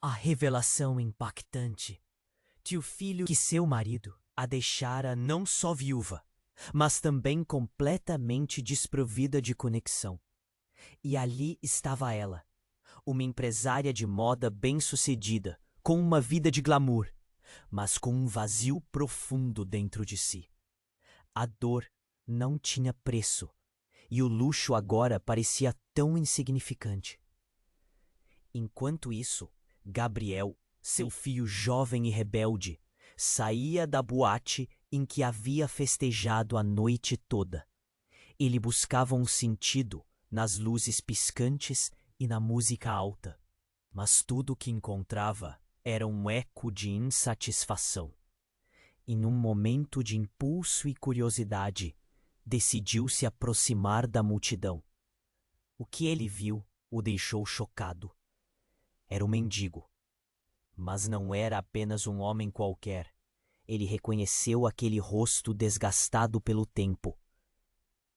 A revelação impactante de o filho que seu marido a deixara não só viúva, mas também completamente desprovida de conexão. E ali estava ela, uma empresária de moda bem-sucedida, com uma vida de glamour, mas com um vazio profundo dentro de si. A dor não tinha preço, e o luxo agora parecia tão insignificante. Enquanto isso, Gabriel, seu filho jovem e rebelde, saía da boate em que havia festejado a noite toda. Ele buscava um sentido nas luzes piscantes e na música alta, mas tudo o que encontrava era um eco de insatisfação. E num momento de impulso e curiosidade, decidiu se aproximar da multidão. O que ele viu o deixou chocado. Era um mendigo. Mas não era apenas um homem qualquer. Ele reconheceu aquele rosto desgastado pelo tempo.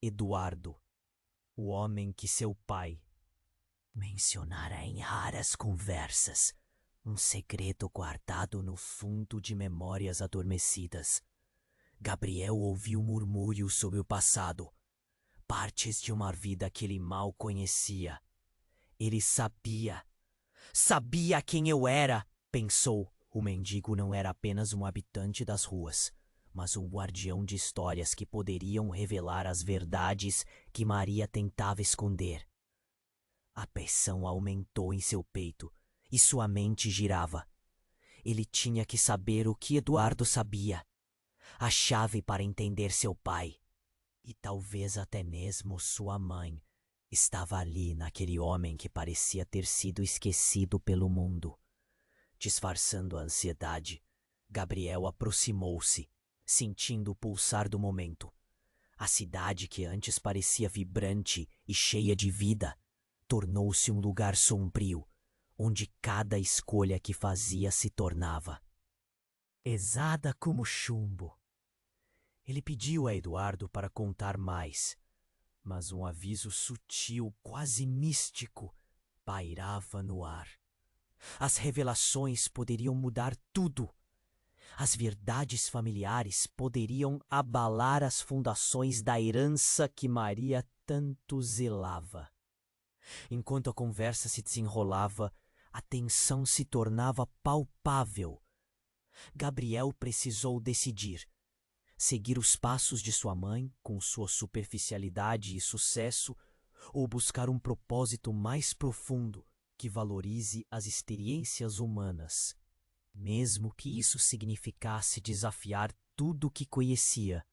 Eduardo, o homem que seu pai mencionara em raras conversas, um segredo guardado no fundo de memórias adormecidas. Gabriel ouviu murmúrios sobre o passado, partes de uma vida que ele mal conhecia. Ele sabia quem eu era, pensou. O mendigo não era apenas um habitante das ruas, mas um guardião de histórias que poderiam revelar as verdades que Maria tentava esconder. A pressão aumentou em seu peito e sua mente girava. Ele tinha que saber o que Eduardo sabia, a chave para entender seu pai. E talvez até mesmo sua mãe estava ali naquele homem que parecia ter sido esquecido pelo mundo. Disfarçando a ansiedade, Gabriel aproximou-se, sentindo o pulsar do momento. A cidade que antes parecia vibrante e cheia de vida tornou-se um lugar sombrio, onde cada escolha que fazia se tornava pesada como chumbo. Ele pediu a Eduardo para contar mais, mas um aviso sutil, quase místico, pairava no ar. As revelações poderiam mudar tudo. As verdades familiares poderiam abalar as fundações da herança que Maria tanto zelava. Enquanto a conversa se desenrolava, a tensão se tornava palpável. Gabriel precisou decidir: seguir os passos de sua mãe, com sua superficialidade e sucesso, ou buscar um propósito mais profundo que valorize as experiências humanas, mesmo que isso significasse desafiar tudo o que conhecia.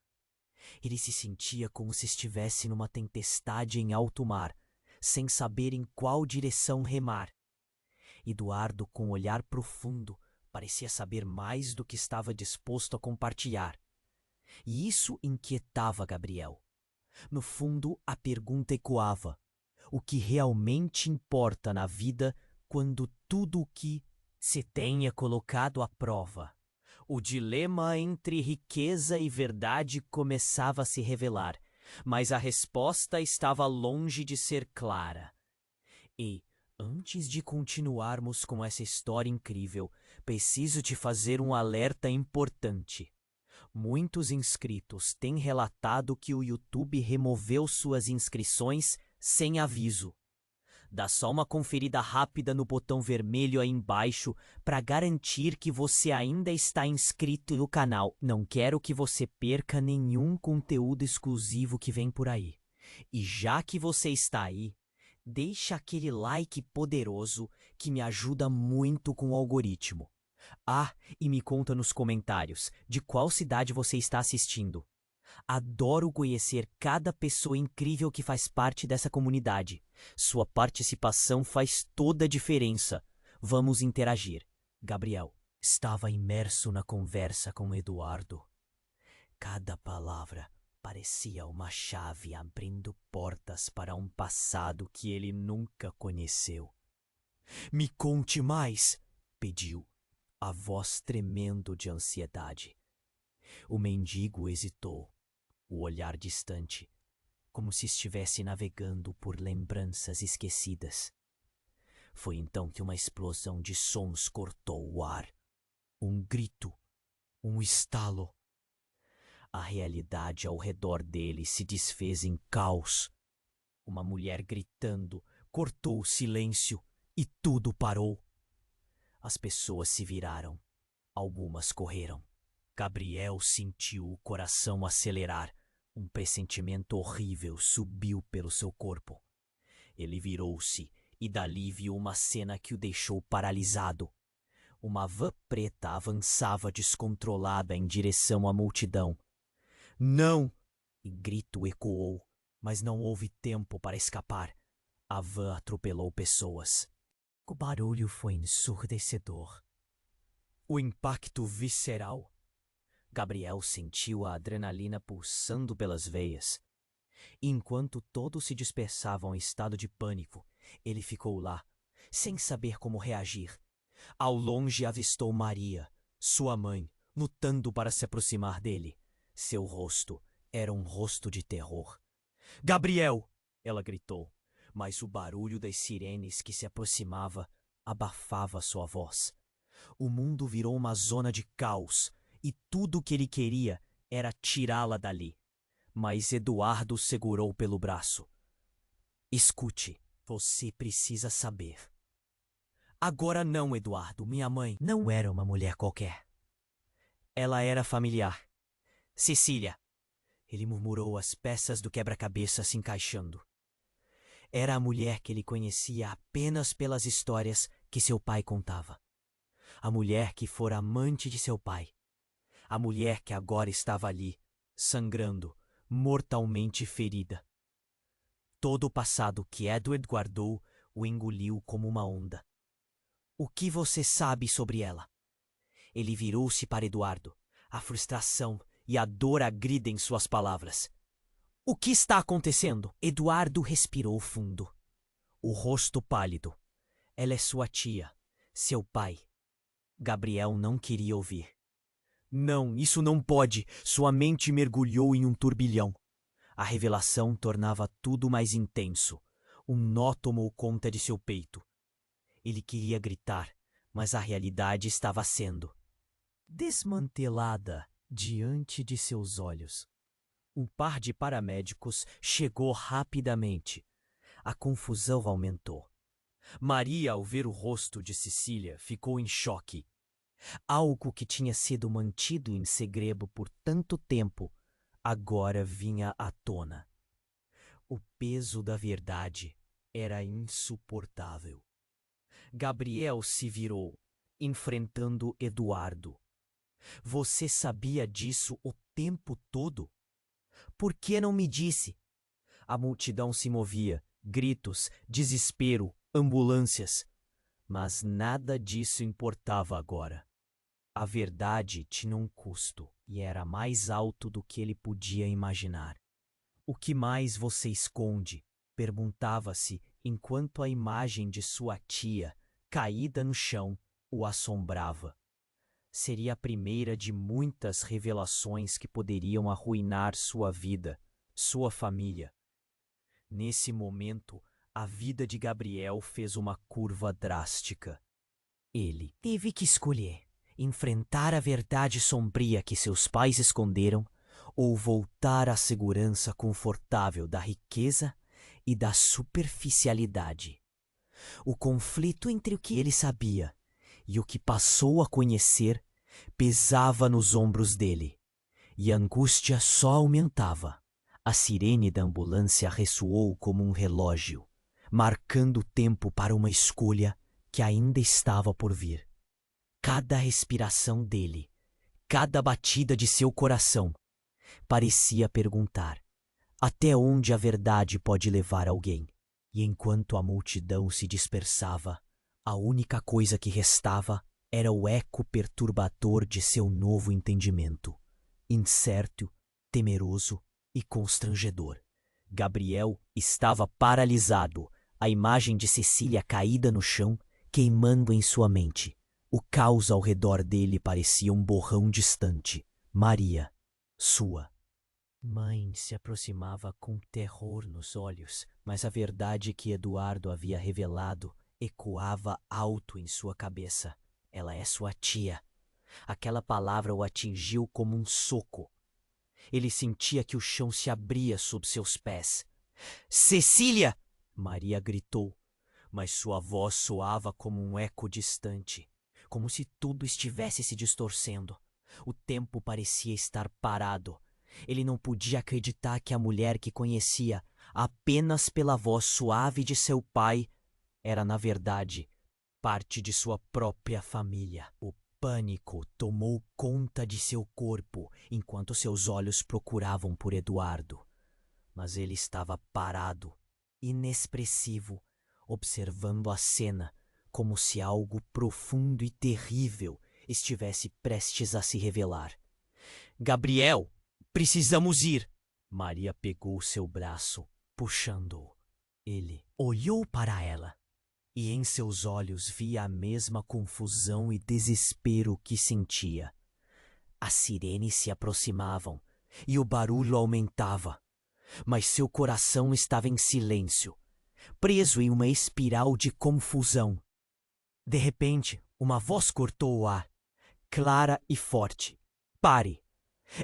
Ele se sentia como se estivesse numa tempestade em alto mar, sem saber em qual direção remar. Eduardo, com um olhar profundo, parecia saber mais do que estava disposto a compartilhar. E isso inquietava Gabriel. No fundo, a pergunta ecoava: o que realmente importa na vida quando tudo o que se tem é colocado à prova? O dilema entre riqueza e verdade começava a se revelar, mas a resposta estava longe de ser clara. E, antes de continuarmos com essa história incrível, preciso te fazer um alerta importante. Muitos inscritos têm relatado que o YouTube removeu suas inscrições sem aviso. Dá só uma conferida rápida no botão vermelho aí embaixo para garantir que você ainda está inscrito no canal. Não quero que você perca nenhum conteúdo exclusivo que vem por aí. E já que você está aí, deixa aquele like poderoso que me ajuda muito com o algoritmo. Ah, e me conta nos comentários de qual cidade você está assistindo. Adoro conhecer cada pessoa incrível que faz parte dessa comunidade. Sua participação faz toda a diferença. Vamos interagir. Gabriel estava imerso na conversa com Eduardo. Cada palavra parecia uma chave abrindo portas para um passado que ele nunca conheceu. Me conte mais, pediu, a voz tremendo de ansiedade. O mendigo hesitou, o olhar distante, como se estivesse navegando por lembranças esquecidas. Foi então que uma explosão de sons cortou o ar. Um grito, um estalo. A realidade ao redor dele se desfez em caos. Uma mulher gritando cortou o silêncio e tudo parou. As pessoas se viraram. Algumas correram. Gabriel sentiu o coração acelerar. Um pressentimento horrível subiu pelo seu corpo. Ele virou-se e dali viu uma cena que o deixou paralisado. Uma van preta avançava descontrolada em direção à multidão. Não! E grito ecoou, mas não houve tempo para escapar. A van atropelou pessoas. O barulho foi ensurdecedor. O impacto visceral. Gabriel sentiu a adrenalina pulsando pelas veias. Enquanto todos se dispersavam em estado de pânico, ele ficou lá, sem saber como reagir. Ao longe avistou Maria, sua mãe, lutando para se aproximar dele. Seu rosto era um rosto de terror. Gabriel! Ela gritou, mas o barulho das sirenes que se aproximava abafava sua voz. O mundo virou uma zona de caos e tudo o que ele queria era tirá-la dali. Mas Eduardo segurou pelo braço. Escute, você precisa saber. Agora não, Eduardo. Minha mãe não era uma mulher qualquer. Ela era familiar. Cecília. Ele murmurou as peças do quebra-cabeça se encaixando. Era a mulher que ele conhecia apenas pelas histórias que seu pai contava. A mulher que fora amante de seu pai. A mulher que agora estava ali, sangrando, mortalmente ferida. Todo o passado que Edward guardou o engoliu como uma onda. O que você sabe sobre ela? Ele virou-se para Eduardo. A frustração e a dor agridem suas palavras. O que está acontecendo? Eduardo respirou fundo. O rosto pálido. Ela é sua tia, seu pai. Gabriel não queria ouvir. Não, isso não pode. Sua mente mergulhou em um turbilhão. A revelação tornava tudo mais intenso. Um nó tomou conta de seu peito. Ele queria gritar, mas a realidade estava sendo desmantelada diante de seus olhos. Um par de paramédicos chegou rapidamente. A confusão aumentou. Maria, ao ver o rosto de Cecília, ficou em choque. Algo que tinha sido mantido em segredo por tanto tempo, agora vinha à tona. O peso da verdade era insuportável. Gabriel se virou, enfrentando Eduardo. Você sabia disso o tempo todo? Por que não me disse? A multidão se movia, gritos, desespero, ambulâncias. Mas nada disso importava agora. A verdade tinha um custo e era mais alto do que ele podia imaginar. O que mais você esconde? Perguntava-se enquanto a imagem de sua tia, caída no chão, o assombrava. Seria a primeira de muitas revelações que poderiam arruinar sua vida, sua família. Nesse momento, a vida de Gabriel fez uma curva drástica. Ele teve que escolher enfrentar a verdade sombria que seus pais esconderam ou voltar à segurança confortável da riqueza e da superficialidade. O conflito entre o que ele sabia e o que passou a conhecer pesava nos ombros dele, e a angústia só aumentava. A sirene da ambulância ressoou como um relógio, marcando o tempo para uma escolha que ainda estava por vir. Cada respiração dele, cada batida de seu coração, parecia perguntar: até onde a verdade pode levar alguém? E enquanto a multidão se dispersava, a única coisa que restava era o eco perturbador de seu novo entendimento, incerto, temeroso e constrangedor. Gabriel estava paralisado, a imagem de Cecília caída no chão, queimando em sua mente. O caos ao redor dele parecia um borrão distante. Maria, sua mãe, se aproximava com terror nos olhos, mas a verdade que Eduardo havia revelado ecoava alto em sua cabeça. Ela é sua tia. Aquela palavra o atingiu como um soco. Ele sentia que o chão se abria sob seus pés. Cecília! Maria gritou, mas sua voz soava como um eco distante, como se tudo estivesse se distorcendo. O tempo parecia estar parado. Ele não podia acreditar que a mulher que conhecia apenas pela voz suave de seu pai era, na verdade, parte de sua própria família. O pânico tomou conta de seu corpo enquanto seus olhos procuravam por Eduardo. Mas ele estava parado, inexpressivo, observando a cena como se algo profundo e terrível estivesse prestes a se revelar. Gabriel, precisamos ir! Maria pegou seu braço, puxando-o. Ele olhou para ela e em seus olhos via a mesma confusão e desespero que sentia. As sirenes se aproximavam e o barulho aumentava, mas seu coração estava em silêncio, preso em uma espiral de confusão. De repente, uma voz cortou o ar, clara e forte. Pare!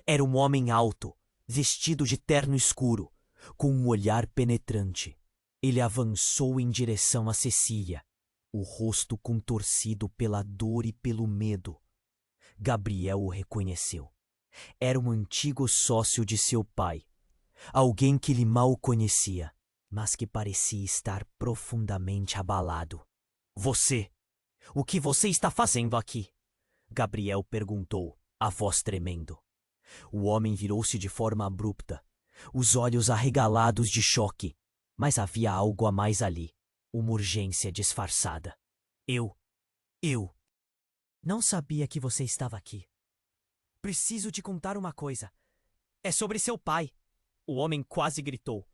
Era um homem alto, vestido de terno escuro, com um olhar penetrante. Ele avançou em direção a Cecília, o rosto contorcido pela dor e pelo medo. Gabriel o reconheceu. Era um antigo sócio de seu pai, alguém que ele mal conhecia, mas que parecia estar profundamente abalado. Você! O que você está fazendo aqui? Gabriel perguntou, a voz tremendo. O homem virou-se de forma abrupta, os olhos arregalados de choque. Mas havia algo a mais ali, uma urgência disfarçada. Eu não sabia que você estava aqui. Preciso te contar uma coisa. É sobre seu pai. O homem quase gritou,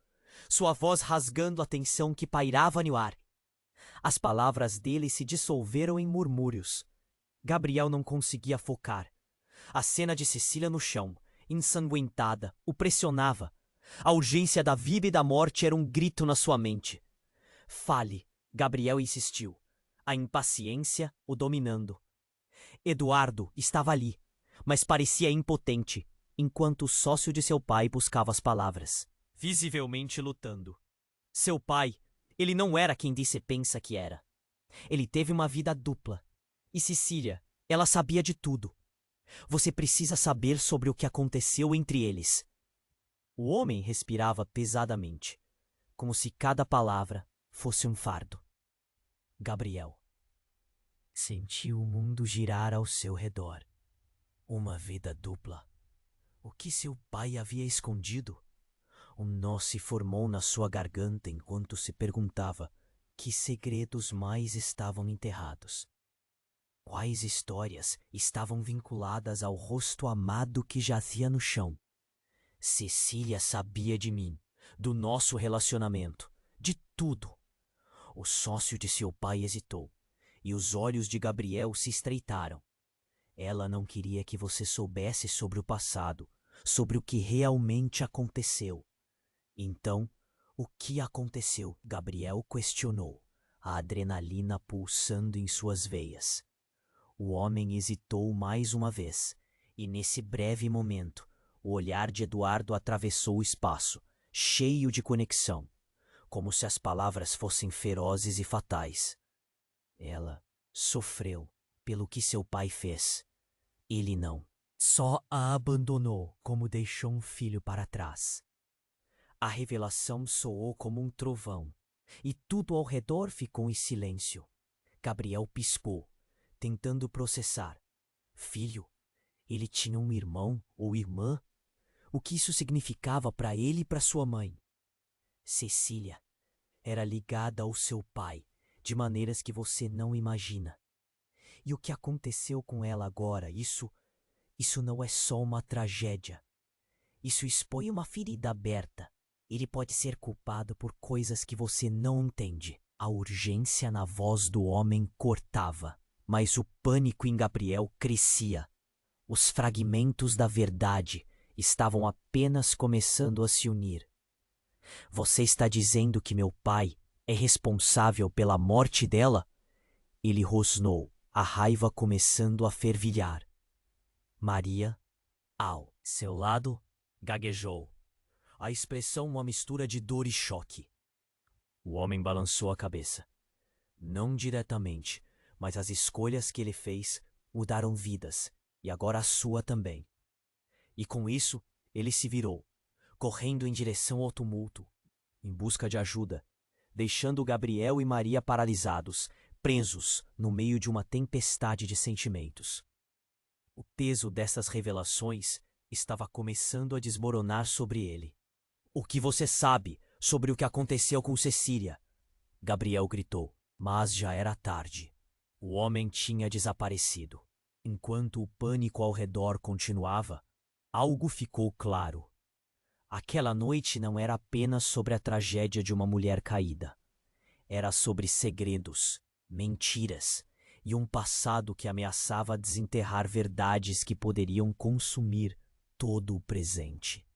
sua voz rasgando a tensão que pairava no ar. As palavras dele se dissolveram em murmúrios. Gabriel não conseguia focar. A cena de Cecília no chão, ensanguentada, o pressionava. A urgência da vida e da morte era um grito na sua mente. Fale, Gabriel insistiu, a impaciência o dominando. Eduardo estava ali, mas parecia impotente, enquanto o sócio de seu pai buscava as palavras, visivelmente lutando. Seu pai, ele não era quem disse pensa que era. Ele teve uma vida dupla. E Cecília, ela sabia de tudo. Você precisa saber sobre o que aconteceu entre eles. O homem respirava pesadamente, como se cada palavra fosse um fardo. Gabriel sentiu o mundo girar ao seu redor. Uma vida dupla. O que seu pai havia escondido? Um nó se formou na sua garganta enquanto se perguntava que segredos mais estavam enterrados. Quais histórias estavam vinculadas ao rosto amado que jazia no chão? Cecília sabia de mim, do nosso relacionamento, de tudo. O sócio de seu pai hesitou, e os olhos de Gabriel se estreitaram. Ela não queria que você soubesse sobre o passado, sobre o que realmente aconteceu. Então, o que aconteceu? Gabriel questionou, a adrenalina pulsando em suas veias. O homem hesitou mais uma vez, e nesse breve momento, o olhar de Eduardo atravessou o espaço, cheio de conexão, como se as palavras fossem ferozes e fatais. Ela sofreu pelo que seu pai fez. Ele não. Só a abandonou como deixou um filho para trás. A revelação soou como um trovão, e tudo ao redor ficou em silêncio. Gabriel piscou, tentando processar. Filho? Ele tinha um irmão ou irmã? O que isso significava para ele e para sua mãe? Cecília era ligada ao seu pai, de maneiras que você não imagina. E o que aconteceu com ela agora, isso não é só uma tragédia. Isso expõe uma ferida aberta. Ele pode ser culpado por coisas que você não entende. A urgência na voz do homem cortava, mas o pânico em Gabriel crescia. Os fragmentos da verdade estavam apenas começando a se unir. Você está dizendo que meu pai é responsável pela morte dela? Ele rosnou, a raiva começando a fervilhar. Maria, ao seu lado, gaguejou. A expressão uma mistura de dor e choque. O homem balançou a cabeça. Não diretamente, mas as escolhas que ele fez mudaram vidas, e agora a sua também. E com isso, ele se virou, correndo em direção ao tumulto, em busca de ajuda, deixando Gabriel e Maria paralisados, presos no meio de uma tempestade de sentimentos. O peso dessas revelações estava começando a desmoronar sobre ele. O que você sabe sobre o que aconteceu com Cecília? Gabriel gritou, mas já era tarde. O homem tinha desaparecido. Enquanto o pânico ao redor continuava, algo ficou claro. Aquela noite não era apenas sobre a tragédia de uma mulher caída. Era sobre segredos, mentiras e um passado que ameaçava desenterrar verdades que poderiam consumir todo o presente.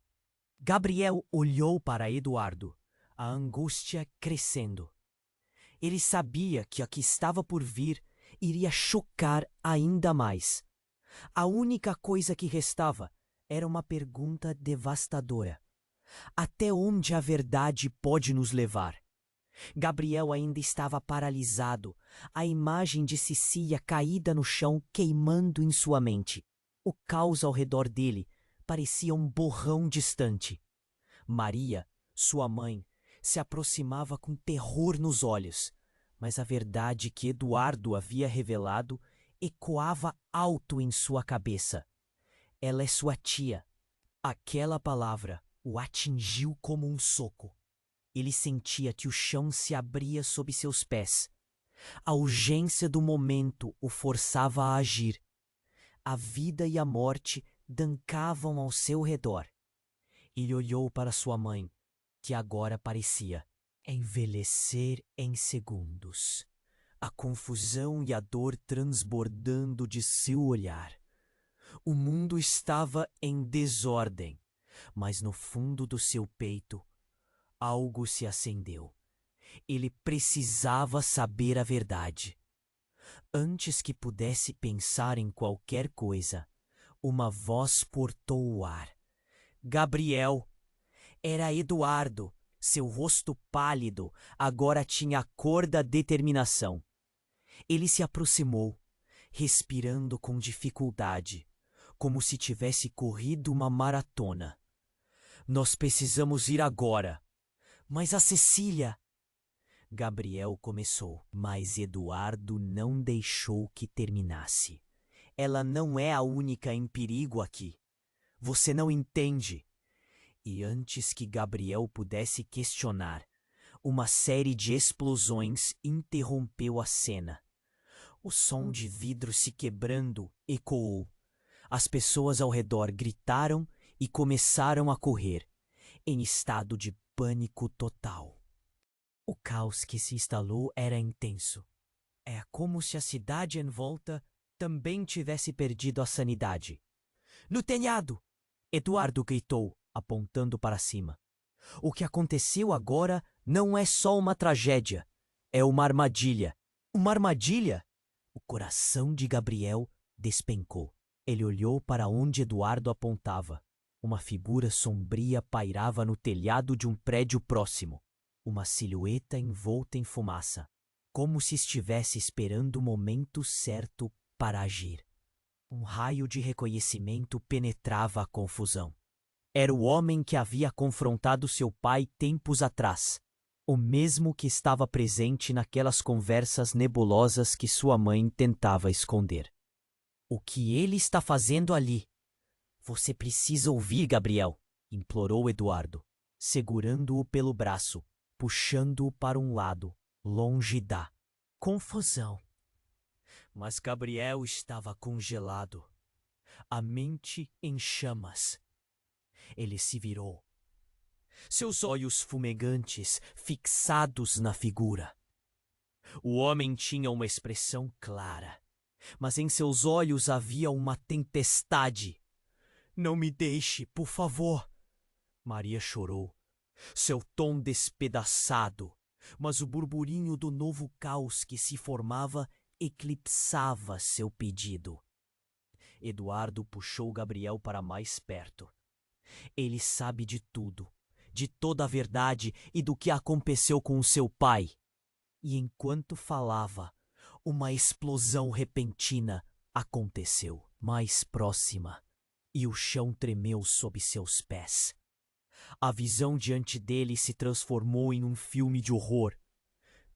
Gabriel olhou para Eduardo, a angústia crescendo. Ele sabia que o que estava por vir iria chocar ainda mais. A única coisa que restava era uma pergunta devastadora. Até onde a verdade pode nos levar? Gabriel ainda estava paralisado, a imagem de Cecília caída no chão queimando em sua mente. O caos ao redor dele parecia um borrão distante. Maria, sua mãe, se aproximava com terror nos olhos, mas a verdade que Eduardo havia revelado ecoava alto em sua cabeça. Ela é sua tia. Aquela palavra o atingiu como um soco. Ele sentia que o chão se abria sob seus pés. A urgência do momento o forçava a agir. A vida e a morte dancavam ao seu redor. Ele olhou para sua mãe, que agora parecia envelhecer em segundos. A confusão e a dor transbordando de seu olhar. O mundo estava em desordem, mas no fundo do seu peito, algo se acendeu. Ele precisava saber a verdade. Antes que pudesse pensar em qualquer coisa, uma voz cortou o ar. Gabriel! Era Eduardo. Seu rosto pálido agora tinha a cor da determinação. Ele se aproximou, respirando com dificuldade, como se tivesse corrido uma maratona. Nós precisamos ir agora. Mas a Cecília... Gabriel começou, mas Eduardo não deixou que terminasse. Ela não é a única em perigo aqui. Você não entende. E antes que Gabriel pudesse questionar, uma série de explosões interrompeu a cena. O som de vidro se quebrando ecoou. As pessoas ao redor gritaram e começaram a correr, em estado de pânico total. O caos que se instalou era intenso. É como se a cidade em volta também tivesse perdido a sanidade. No telhado! Eduardo gritou, apontando para cima. O que aconteceu agora não é só uma tragédia. É uma armadilha. Uma armadilha? O coração de Gabriel despencou. Ele olhou para onde Eduardo apontava. Uma figura sombria pairava no telhado de um prédio próximo. Uma silhueta envolta em fumaça, como se estivesse esperando o momento certo para agir. Um raio de reconhecimento penetrava a confusão. Era o homem que havia confrontado seu pai tempos atrás, o mesmo que estava presente naquelas conversas nebulosas que sua mãe tentava esconder. O que ele está fazendo ali? Você precisa ouvir, Gabriel, implorou Eduardo, segurando-o pelo braço, puxando-o para um lado, longe da confusão. Mas Gabriel estava congelado, a mente em chamas. Ele se virou, seus olhos fumegantes fixados na figura. O homem tinha uma expressão clara, mas em seus olhos havia uma tempestade. Não me deixe, por favor. Maria chorou, seu tom despedaçado, Mas o burburinho do novo caos que se formava eclipsava seu pedido. Eduardo puxou Gabriel para mais perto. Ele sabe de tudo, de toda a verdade e do que aconteceu com o seu pai. E enquanto falava, uma explosão repentina aconteceu, mais próxima, e o chão tremeu sob seus pés. A visão diante dele se transformou em um filme de horror.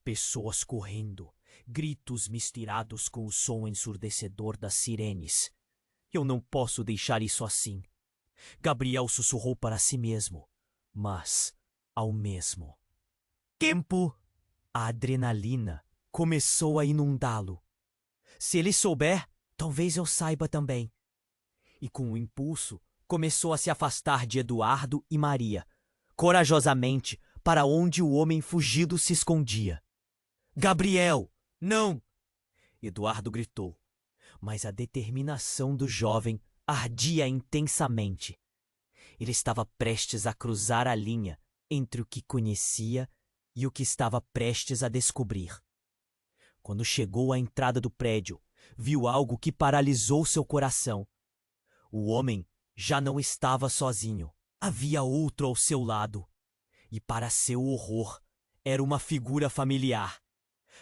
Pessoas correndo, gritos misturados com o som ensurdecedor das sirenes. Eu não posso deixar isso assim. Gabriel sussurrou para si mesmo, mas, ao mesmo tempo, a adrenalina começou a inundá-lo. Se ele souber, talvez eu saiba também. E com o impulso, começou a se afastar de Eduardo e Maria, corajosamente para onde o homem fugido se escondia. Gabriel, não! Eduardo gritou, mas a determinação do jovem ardia intensamente. Ele estava prestes a cruzar a linha entre o que conhecia e o que estava prestes a descobrir. Quando chegou à entrada do prédio, viu algo que paralisou seu coração. O homem já não estava sozinho. Havia outro ao seu lado. E para seu horror, era uma figura familiar.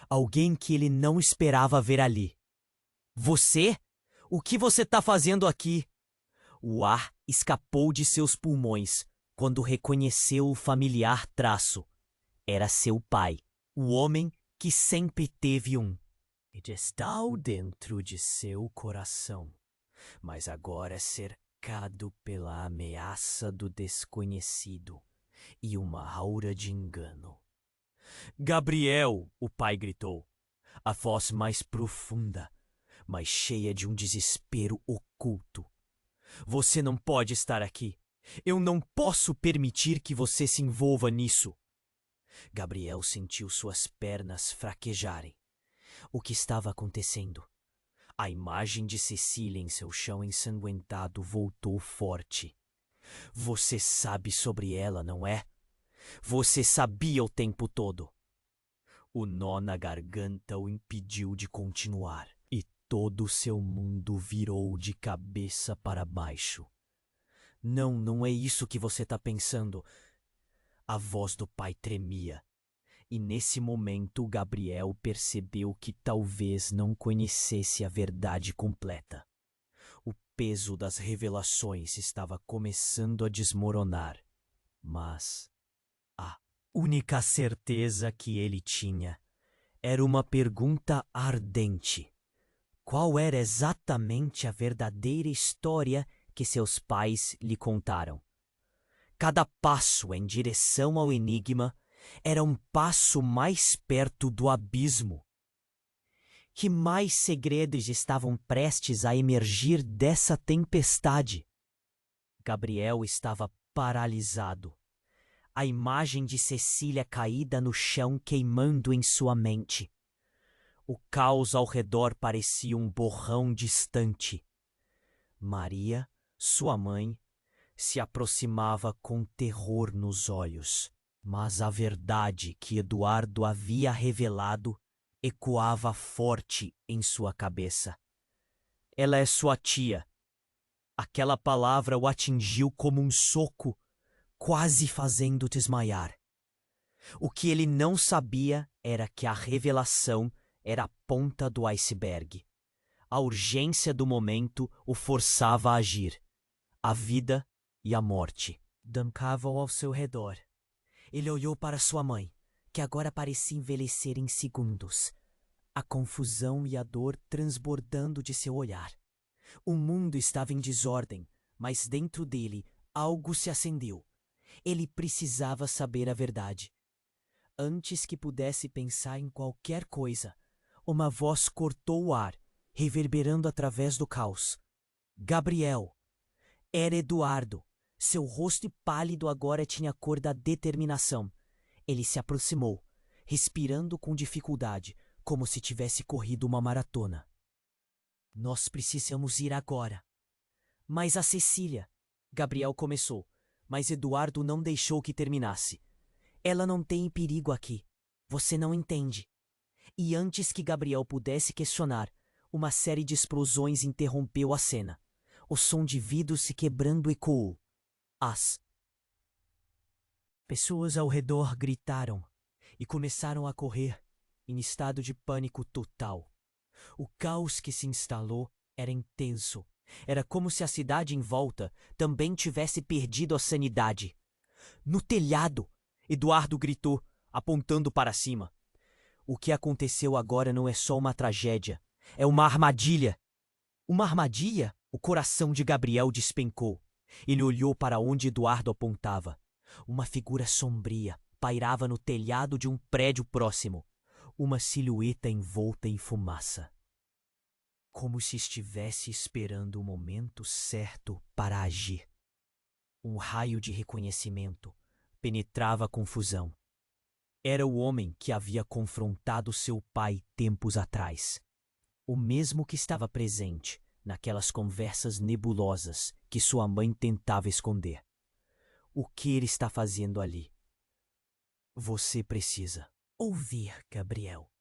Alguém que ele não esperava ver ali. Você? O que você está fazendo aqui? O ar escapou de seus pulmões quando reconheceu o familiar traço. Era seu pai, o homem que sempre teve um. Ele está dentro de seu coração, mas agora é cercado pela ameaça do desconhecido e uma aura de engano. Gabriel, o pai gritou, a voz mais profunda, mas cheia de um desespero oculto. Você não pode estar aqui. Eu não posso permitir que você se envolva nisso. Gabriel sentiu suas pernas fraquejarem. O que estava acontecendo? A imagem de Cecília em seu chão ensanguentado voltou forte. Você sabe sobre ela, não é? Você sabia o tempo todo. O nó na garganta o impediu de continuar, e todo o seu mundo virou de cabeça para baixo. Não, não é isso que você está pensando. A voz do pai tremia, e nesse momento Gabriel percebeu que talvez não conhecesse a verdade completa. O peso das revelações estava começando a desmoronar, mas a única certeza que ele tinha era uma pergunta ardente. Qual era exatamente a verdadeira história que seus pais lhe contaram? Cada passo em direção ao enigma era um passo mais perto do abismo. Que mais segredos estavam prestes a emergir dessa tempestade? Gabriel estava paralisado. A imagem de Cecília caída no chão queimando em sua mente. O caos ao redor parecia um borrão distante. Maria, sua mãe, se aproximava com terror nos olhos, mas a verdade que Eduardo havia revelado ecoava forte em sua cabeça. Ela é sua tia. Aquela palavra o atingiu como um soco, quase fazendo desmaiar. O que ele não sabia era que a revelação era a ponta do iceberg. A urgência do momento o forçava a agir. A vida e a morte dançavam ao seu redor. Ele olhou para sua mãe, que agora parecia envelhecer em segundos. A confusão e a dor transbordando de seu olhar. O mundo estava em desordem, mas dentro dele algo se acendeu. Ele precisava saber a verdade. Antes que pudesse pensar em qualquer coisa, uma voz cortou o ar, reverberando através do caos. Gabriel. Era Eduardo. Seu rosto pálido agora tinha a cor da determinação. Ele se aproximou, respirando com dificuldade, como se tivesse corrido uma maratona. Nós precisamos ir agora. Mas a Cecília... Gabriel começou, mas Eduardo não deixou que terminasse. Ela não tem perigo aqui. Você não entende. E antes que Gabriel pudesse questionar, uma série de explosões interrompeu a cena. O som de vidros se quebrando ecoou. As pessoas ao redor gritaram e começaram a correr, em estado de pânico total. O caos que se instalou era intenso. Era como se a cidade em volta também tivesse perdido a sanidade. No telhado, Eduardo gritou, apontando para cima. O que aconteceu agora não é só uma tragédia, é uma armadilha. Uma armadilha? O coração de Gabriel despencou. Ele olhou para onde Eduardo apontava. Uma figura sombria pairava no telhado de um prédio próximo. Uma silhueta envolta em fumaça. Como se estivesse esperando o momento certo para agir. Um raio de reconhecimento penetrava a confusão. Era o homem que havia confrontado seu pai tempos atrás. O mesmo que estava presente naquelas conversas nebulosas que sua mãe tentava esconder. O que ele está fazendo ali? Você precisa ouvir, Gabriel,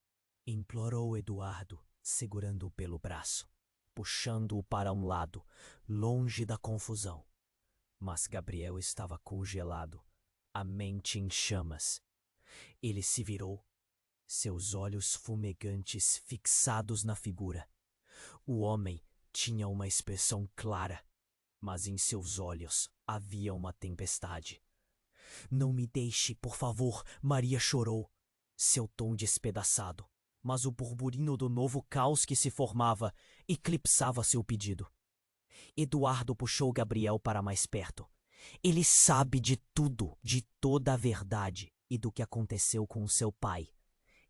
implorou Eduardo, segurando-o pelo braço, puxando-o para um lado, longe da confusão. Mas Gabriel estava congelado, a mente em chamas. Ele se virou, seus olhos fumegantes fixados na figura. O homem tinha uma expressão clara, mas em seus olhos havia uma tempestade. Não me deixe, por favor, Maria chorou, seu tom despedaçado. Mas o burburinho do novo caos que se formava eclipsava seu pedido. Eduardo puxou Gabriel para mais perto. Ele sabe de tudo, de toda a verdade e do que aconteceu com seu pai.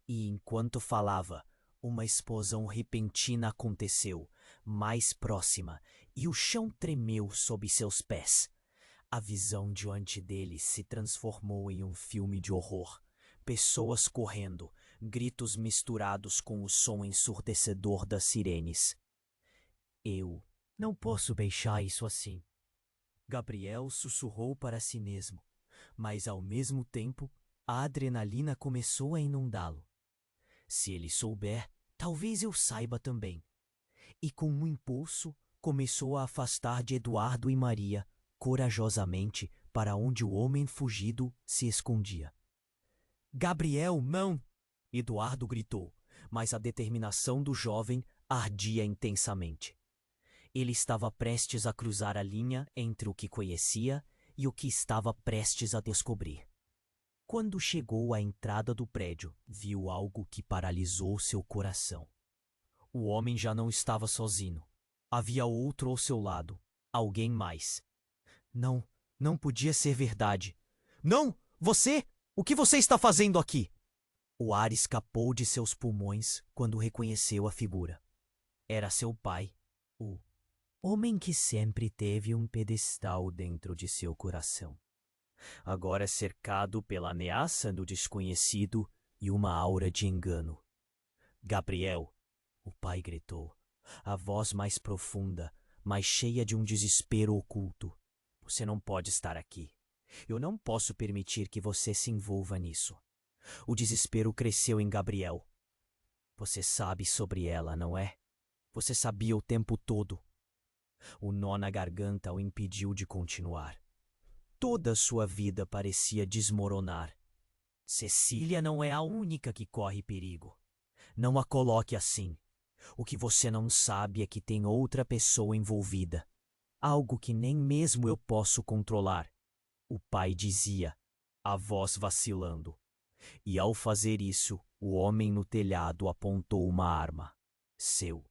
E enquanto falava, uma explosão repentina aconteceu, mais próxima, e o chão tremeu sob seus pés. A visão diante dele se transformou em um filme de horror. Pessoas correndo, gritos misturados com o som ensurdecedor das sirenes. Eu não posso deixar isso assim. Gabriel sussurrou para si mesmo, mas ao mesmo tempo a adrenalina começou a inundá-lo. Se ele souber, talvez eu saiba também. E com um impulso, começou a afastar de Eduardo e Maria, corajosamente, para onde o homem fugido se escondia. Gabriel, não! Eduardo gritou, mas a determinação do jovem ardia intensamente. Ele estava prestes a cruzar a linha entre o que conhecia e o que estava prestes a descobrir. Quando chegou à entrada do prédio, viu algo que paralisou seu coração. O homem já não estava sozinho. Havia outro ao seu lado, alguém mais. Não, não podia ser verdade. Não! Você! O que você está fazendo aqui? O ar escapou de seus pulmões quando reconheceu a figura. Era seu pai, o homem que sempre teve um pedestal dentro de seu coração. Agora cercado pela ameaça do desconhecido e uma aura de engano. Gabriel, o pai gritou, a voz mais profunda, mais cheia de um desespero oculto. Você não pode estar aqui. Eu não posso permitir que você se envolva nisso. O desespero cresceu em Gabriel. Você sabe sobre ela, não é? Você sabia o tempo todo. O nó na garganta o impediu de continuar. Toda a sua vida parecia desmoronar. Cecília não é a única que corre perigo. Não a coloque assim. O que você não sabe é que tem outra pessoa envolvida. Algo que nem mesmo eu posso controlar. O pai dizia, a voz vacilando. E ao fazer isso, o homem no telhado apontou uma arma. Seu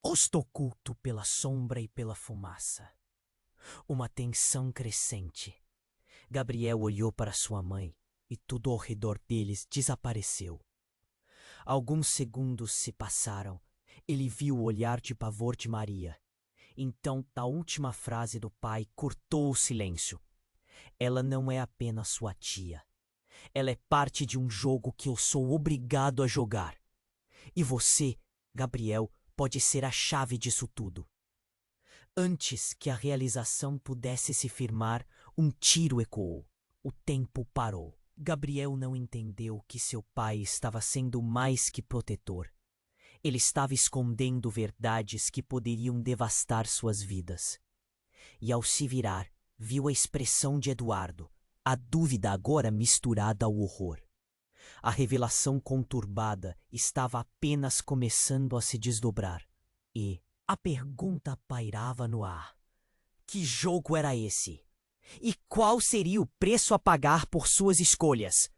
rosto oculto pela sombra e pela fumaça. Uma tensão crescente. Gabriel olhou para sua mãe e tudo ao redor deles desapareceu. Alguns segundos se passaram. Ele viu o olhar de pavor de Maria. Então, a última frase do pai cortou o silêncio. Ela não é apenas sua tia. Ela é parte de um jogo que eu sou obrigado a jogar. E você, Gabriel, pode ser a chave disso tudo. Antes que a realização pudesse se firmar, um tiro ecoou. O tempo parou. Gabriel não entendeu que seu pai estava sendo mais que protetor. Ele estava escondendo verdades que poderiam devastar suas vidas. E ao se virar, viu a expressão de Eduardo, a dúvida agora misturada ao horror. A revelação conturbada estava apenas começando a se desdobrar. E a pergunta pairava no ar. Que jogo era esse? E qual seria o preço a pagar por suas escolhas?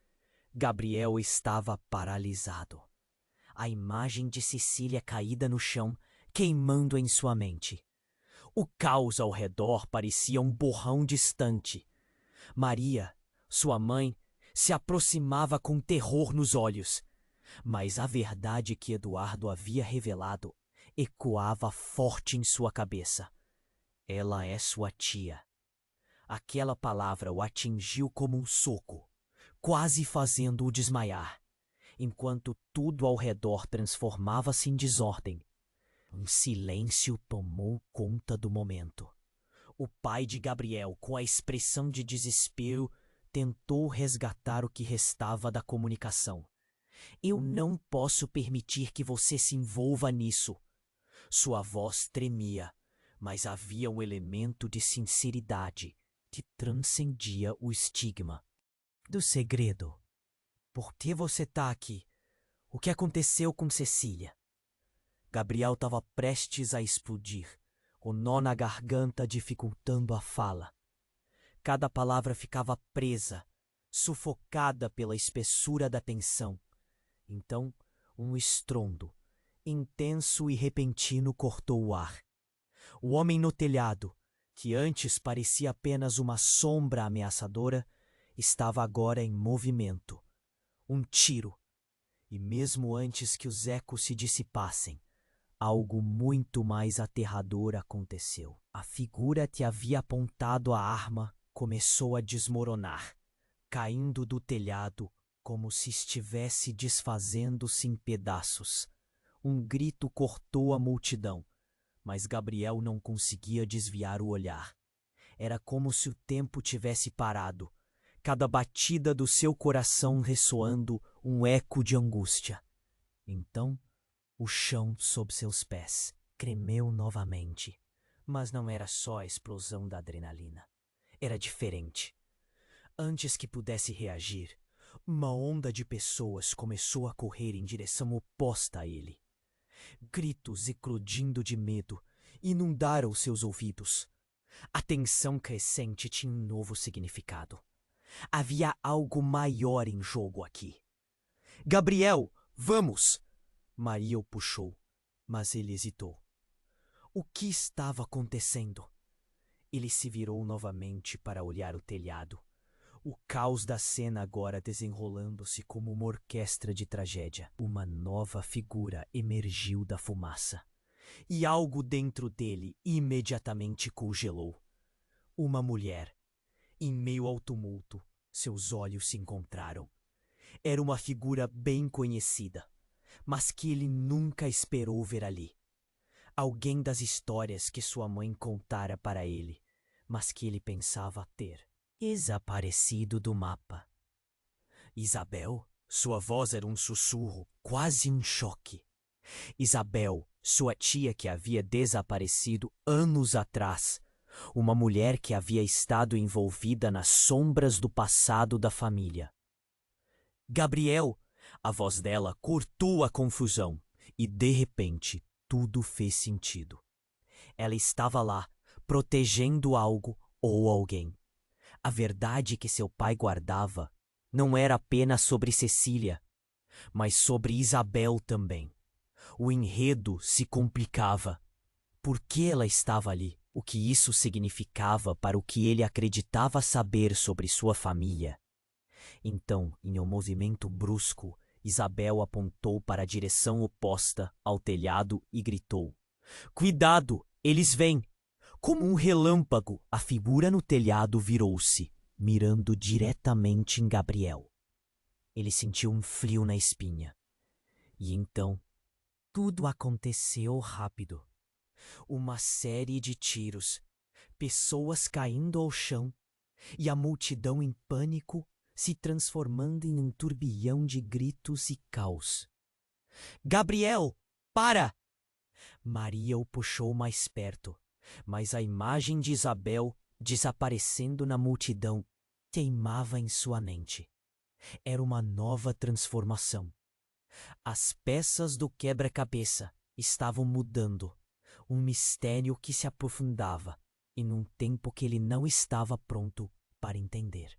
Gabriel estava paralisado. A imagem de Cecília caída no chão, queimando em sua mente. O caos ao redor parecia um borrão distante. Maria, sua mãe, se aproximava com terror nos olhos. Mas a verdade que Eduardo havia revelado ecoava forte em sua cabeça. Ela é sua tia. Aquela palavra o atingiu como um soco, quase fazendo-o desmaiar, enquanto tudo ao redor transformava-se em desordem. Um silêncio tomou conta do momento. O pai de Gabriel, com a expressão de desespero, tentou resgatar o que restava da comunicação. Eu não posso permitir que você se envolva nisso. Sua voz tremia, mas havia um elemento de sinceridade que transcendia o estigma. Do segredo. Por que você está aqui? O que aconteceu com Cecília? Gabriel estava prestes a explodir, o nó na garganta dificultando a fala. Cada palavra ficava presa, sufocada pela espessura da tensão. Então, um estrondo, intenso e repentino, cortou o ar. O homem no telhado, que antes parecia apenas uma sombra ameaçadora, estava agora em movimento. Um tiro. E mesmo antes que os ecos se dissipassem, algo muito mais aterrador aconteceu. A figura que havia apontado a arma começou a desmoronar, caindo do telhado como se estivesse desfazendo-se em pedaços. Um grito cortou a multidão, mas Gabriel não conseguia desviar o olhar. Era como se o tempo tivesse parado, cada batida do seu coração ressoando um eco de angústia. Então, o chão sob seus pés tremeu novamente. Mas não era só a explosão da adrenalina. Era diferente. Antes que pudesse reagir, uma onda de pessoas começou a correr em direção oposta a ele. Gritos eclodindo de medo inundaram seus ouvidos. A tensão crescente tinha um novo significado. Havia algo maior em jogo aqui. Gabriel, vamos! Maria o puxou, mas ele hesitou. O que estava acontecendo? Ele se virou novamente para olhar o telhado. O caos da cena agora desenrolando-se como uma orquestra de tragédia. Uma nova figura emergiu da fumaça. E algo dentro dele imediatamente congelou. Uma mulher. Em meio ao tumulto, seus olhos se encontraram. Era uma figura bem conhecida, mas que ele nunca esperou ver ali. Alguém das histórias que sua mãe contara para ele, mas que ele pensava ter desaparecido do mapa. Isabel? Sua voz era um sussurro, quase um choque. Isabel, sua tia que havia desaparecido anos atrás. Uma mulher que havia estado envolvida nas sombras do passado da família. Gabriel! A voz dela cortou a confusão e, de repente, tudo fez sentido. Ela estava lá, protegendo algo ou alguém. A verdade que seu pai guardava não era apenas sobre Cecília, mas sobre Isabel também. O enredo se complicava. Por que ela estava ali? O que isso significava para o que ele acreditava saber sobre sua família? Então, em um movimento brusco, Isabel apontou para a direção oposta ao telhado e gritou: Cuidado! Eles vêm! Como um relâmpago, a figura no telhado virou-se, mirando diretamente em Gabriel. Ele sentiu um frio na espinha. E então, tudo aconteceu rápido. Uma série de tiros, pessoas caindo ao chão e a multidão em pânico se transformando em um turbilhão de gritos e caos. Gabriel, para! Maria o puxou mais perto, mas a imagem de Isabel, desaparecendo na multidão, teimava em sua mente. Era uma nova transformação. As peças do quebra-cabeça estavam mudando, um mistério que se aprofundava, e num tempo que ele não estava pronto para entender.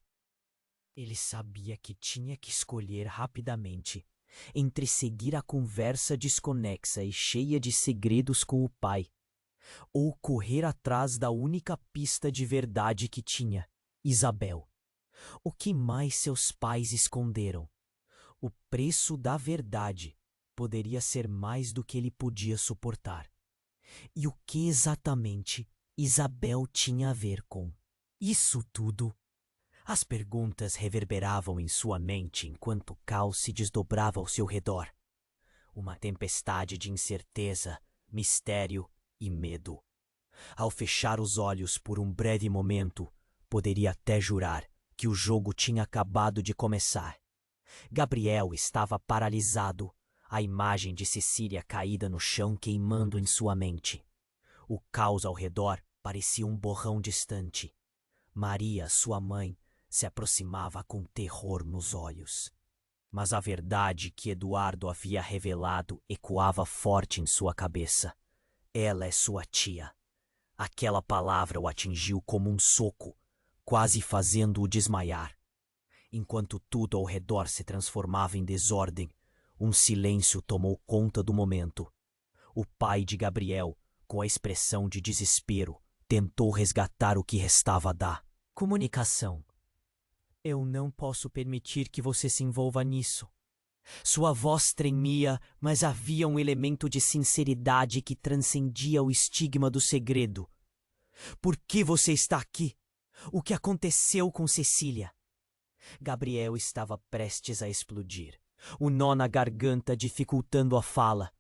Ele sabia que tinha que escolher rapidamente entre seguir a conversa desconexa e cheia de segredos com o pai, ou correr atrás da única pista de verdade que tinha, Isabel. O que mais seus pais esconderam? O preço da verdade poderia ser mais do que ele podia suportar. E o que exatamente Isabel tinha a ver com isso tudo? As perguntas reverberavam em sua mente enquanto o caos se desdobrava ao seu redor. Uma tempestade de incerteza, mistério e medo. Ao fechar os olhos por um breve momento, poderia até jurar que o jogo tinha acabado de começar. Gabriel estava paralisado, a imagem de Cecília caída no chão queimando em sua mente. O caos ao redor parecia um borrão distante. Maria, sua mãe, se aproximava com terror nos olhos. Mas a verdade que Eduardo havia revelado ecoava forte em sua cabeça. Ela é sua tia. Aquela palavra o atingiu como um soco, quase fazendo-o desmaiar. Enquanto tudo ao redor se transformava em desordem, um silêncio tomou conta do momento. O pai de Gabriel, com a expressão de desespero, tentou resgatar o que restava da comunicação. Eu não posso permitir que você se envolva nisso. Sua voz tremia, mas havia um elemento de sinceridade que transcendia o estigma do segredo. Por que você está aqui? O que aconteceu com Cecília? Gabriel estava prestes a explodir, o nó na garganta dificultando a fala.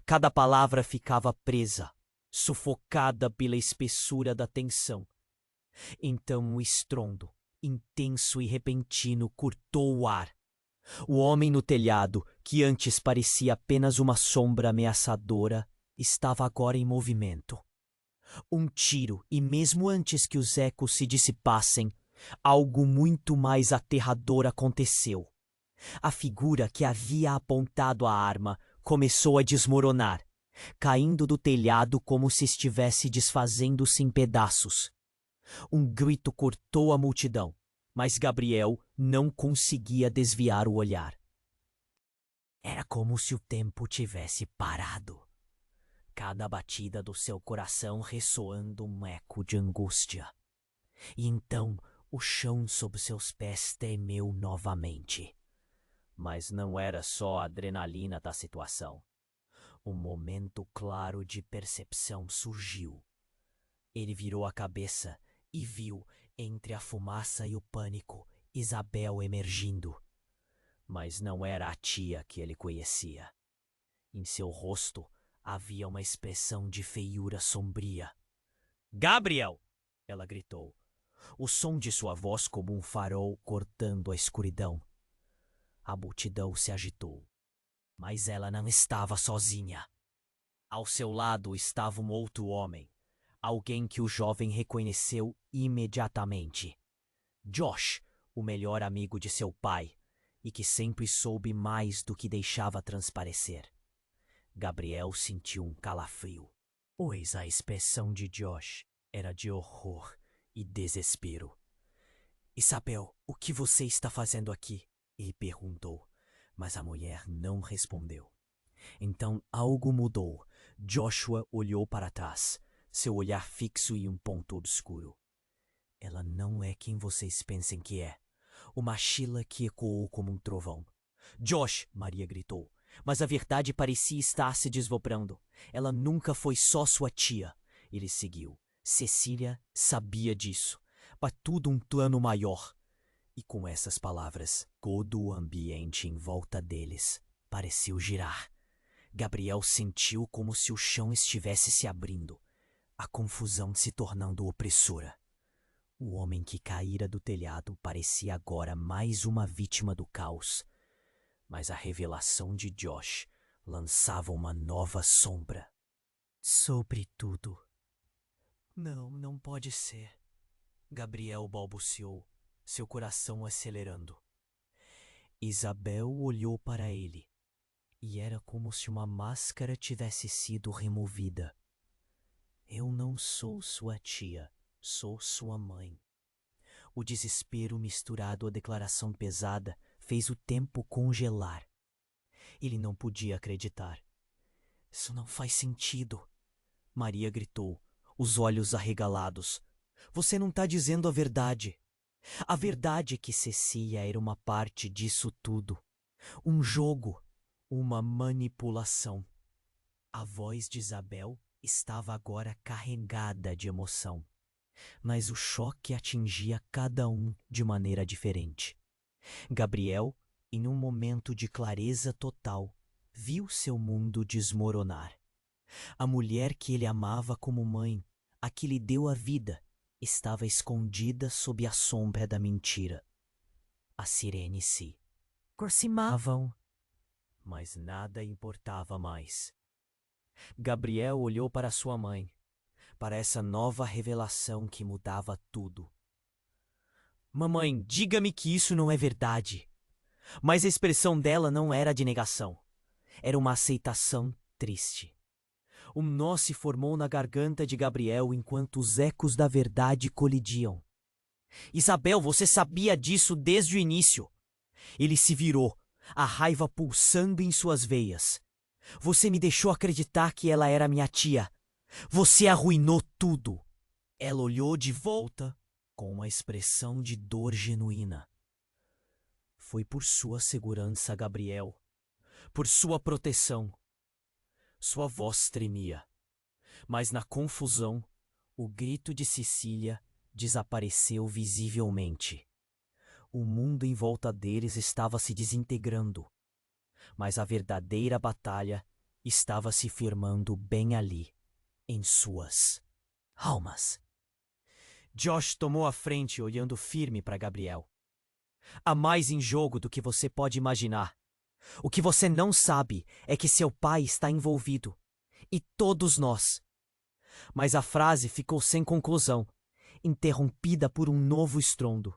Cada palavra ficava presa, sufocada pela espessura da tensão. Então o estrondo, intenso e repentino, cortou o ar. O homem no telhado, que antes parecia apenas uma sombra ameaçadora, estava agora em movimento. Um tiro, e mesmo antes que os ecos se dissipassem, algo muito mais aterrador aconteceu. A figura que havia apontado a arma começou a desmoronar, caindo do telhado como se estivesse desfazendo-se em pedaços. Um grito cortou a multidão, mas Gabriel não conseguia desviar o olhar. Era como se o tempo tivesse parado, cada batida do seu coração ressoando um eco de angústia. E então o chão sob seus pés tremeu novamente. Mas não era só a adrenalina da situação. Um momento claro de percepção surgiu. Ele virou a cabeça e viu, entre a fumaça e o pânico, Isabel emergindo. Mas não era a tia que ele conhecia. Em seu rosto havia uma expressão de feiura sombria. "Gabriel!" ela gritou. O som de sua voz como um farol cortando a escuridão. A multidão se agitou. Mas ela não estava sozinha. Ao seu lado estava um outro homem. Alguém que o jovem reconheceu imediatamente. Josh, o melhor amigo de seu pai, e que sempre soube mais do que deixava transparecer. Gabriel sentiu um calafrio, pois a expressão de Josh era de horror e desespero. "Isabel, o que você está fazendo aqui?" ele perguntou, mas a mulher não respondeu. Então algo mudou. Joshua olhou para trás, seu olhar fixo em um ponto obscuro. "Ela não é quem vocês pensam que é." Uma chila que ecoou como um trovão. "Josh!" Maria gritou, mas a verdade parecia estar se desdobrando. Ela nunca foi só sua tia. Ele seguiu. Cecília sabia disso. Mas tudo um plano maior. E com essas palavras, todo o ambiente em volta deles pareceu girar. Gabriel sentiu como se o chão estivesse se abrindo, a confusão se tornando opressora. O homem que caíra do telhado parecia agora mais uma vítima do caos, mas a revelação de Josh lançava uma nova sombra sobre tudo. Não, não pode ser. Gabriel balbuciou, seu coração acelerando. Isabel olhou para ele, e era como se uma máscara tivesse sido removida. Eu não sou sua tia, sou sua mãe. O desespero misturado à declaração pesada fez o tempo congelar. Ele não podia acreditar. Isso não faz sentido. Maria gritou, os olhos arregalados. Você não está dizendo a verdade. A verdade é que Cecília era uma parte disso tudo. Um jogo, uma manipulação. A voz de Isabel estava agora carregada de emoção, mas o choque atingia cada um de maneira diferente. Gabriel, em um momento de clareza total, viu seu mundo desmoronar. A mulher que ele amava como mãe, a que lhe deu a vida, estava escondida sob a sombra da mentira. As sirenes se aproximavam, mas nada importava mais. Gabriel olhou para sua mãe, para essa nova revelação que mudava tudo. Mamãe, diga-me que isso não é verdade. Mas a expressão dela não era de negação. Era uma aceitação triste. Um nó se formou na garganta de Gabriel enquanto os ecos da verdade colidiam. Isabel, você sabia disso desde o início. Ele se virou, a raiva pulsando em suas veias. Você me deixou acreditar que ela era minha tia. Você arruinou tudo. Ela olhou de volta com uma expressão de dor genuína. Foi por sua segurança, Gabriel. Por sua proteção. Sua voz tremia. Mas na confusão, o grito de Cecília desapareceu visivelmente. O mundo em volta deles estava se desintegrando, mas a verdadeira batalha estava se firmando bem ali, em suas almas. Josh tomou a frente, olhando firme para Gabriel. Há mais em jogo do que você pode imaginar. O que você não sabe é que seu pai está envolvido. E todos nós. Mas a frase ficou sem conclusão, interrompida por um novo estrondo.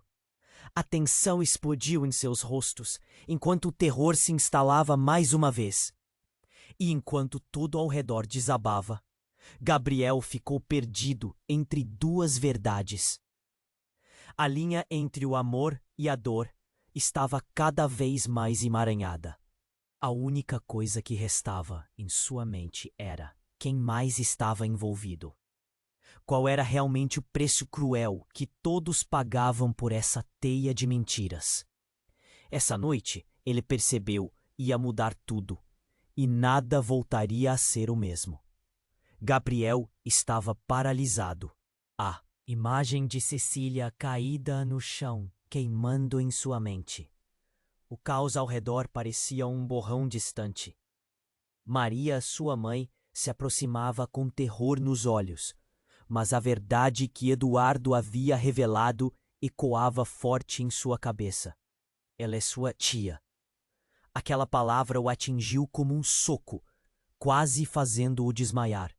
A tensão explodiu em seus rostos, enquanto o terror se instalava mais uma vez. E enquanto tudo ao redor desabava, Gabriel ficou perdido entre duas verdades. A linha entre o amor e a dor estava cada vez mais emaranhada. A única coisa que restava em sua mente era quem mais estava envolvido. Qual era realmente o preço cruel que todos pagavam por essa teia de mentiras? Essa noite, ele percebeu ia mudar tudo, e nada voltaria a ser o mesmo. Gabriel estava paralisado. A imagem de Cecília caída no chão, queimando em sua mente. O caos ao redor parecia um borrão distante. Maria, sua mãe, se aproximava com terror nos olhos, mas a verdade que Eduardo havia revelado ecoava forte em sua cabeça. Ela é sua tia. Aquela palavra o atingiu como um soco, quase fazendo-o desmaiar.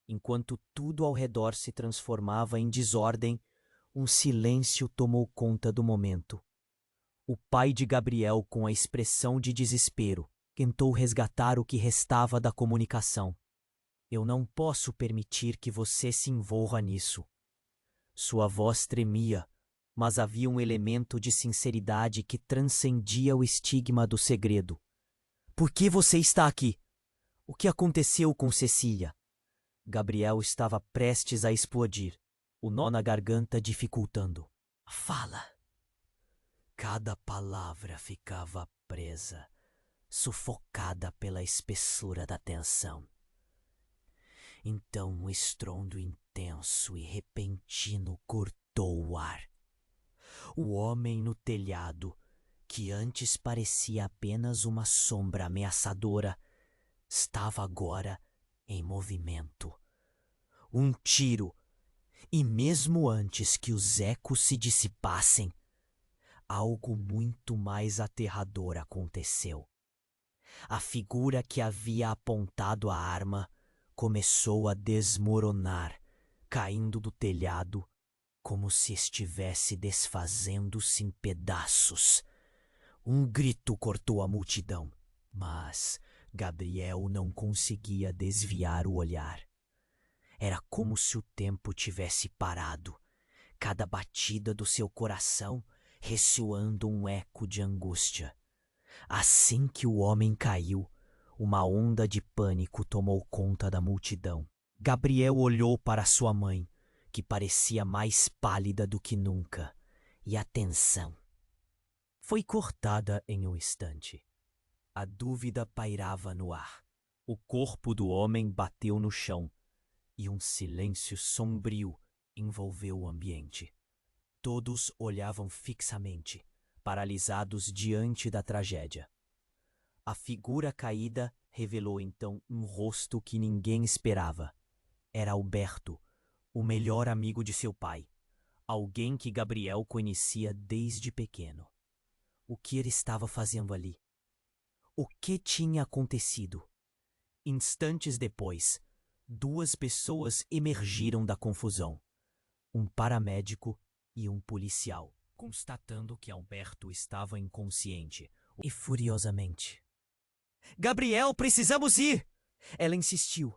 Enquanto tudo ao redor se transformava em desordem, um silêncio tomou conta do momento. O pai de Gabriel, com a expressão de desespero, tentou resgatar o que restava da comunicação. Eu não posso permitir que você se envolva nisso. Sua voz tremia, mas havia um elemento de sinceridade que transcendia o estigma do segredo. Por que você está aqui? O que aconteceu com Cecília? Gabriel estava prestes a explodir, o nó na garganta dificultando. Fala! Cada palavra ficava presa, sufocada pela espessura da tensão. Então um estrondo intenso e repentino cortou o ar. O homem no telhado, que antes parecia apenas uma sombra ameaçadora, estava agora em movimento. Um tiro, E mesmo antes que os ecos se dissipassem, algo muito mais aterrador aconteceu. A figura que havia apontado a arma começou a desmoronar, caindo do telhado como se estivesse desfazendo-se em pedaços. Um grito cortou a multidão, mas Gabriel não conseguia desviar o olhar. Era como se o tempo tivesse parado, cada batida do seu coração ressoando um eco de angústia. Assim que o homem caiu, uma onda de pânico tomou conta da multidão. Gabriel olhou para sua mãe, que parecia mais pálida do que nunca, e a tensão foi cortada em um instante. A dúvida pairava no ar. O corpo do homem bateu no chão, e um silêncio sombrio envolveu o ambiente. Todos olhavam fixamente, paralisados diante da tragédia. A figura caída revelou então um rosto que ninguém esperava. Era Alberto, o melhor amigo de seu pai, alguém que Gabriel conhecia desde pequeno. O que ele estava fazendo ali? O que tinha acontecido? Instantes depois, duas pessoas emergiram da confusão. Um paramédico e um policial, constatando que Alberto estava inconsciente e furiosamente. Gabriel, precisamos ir! Ela insistiu,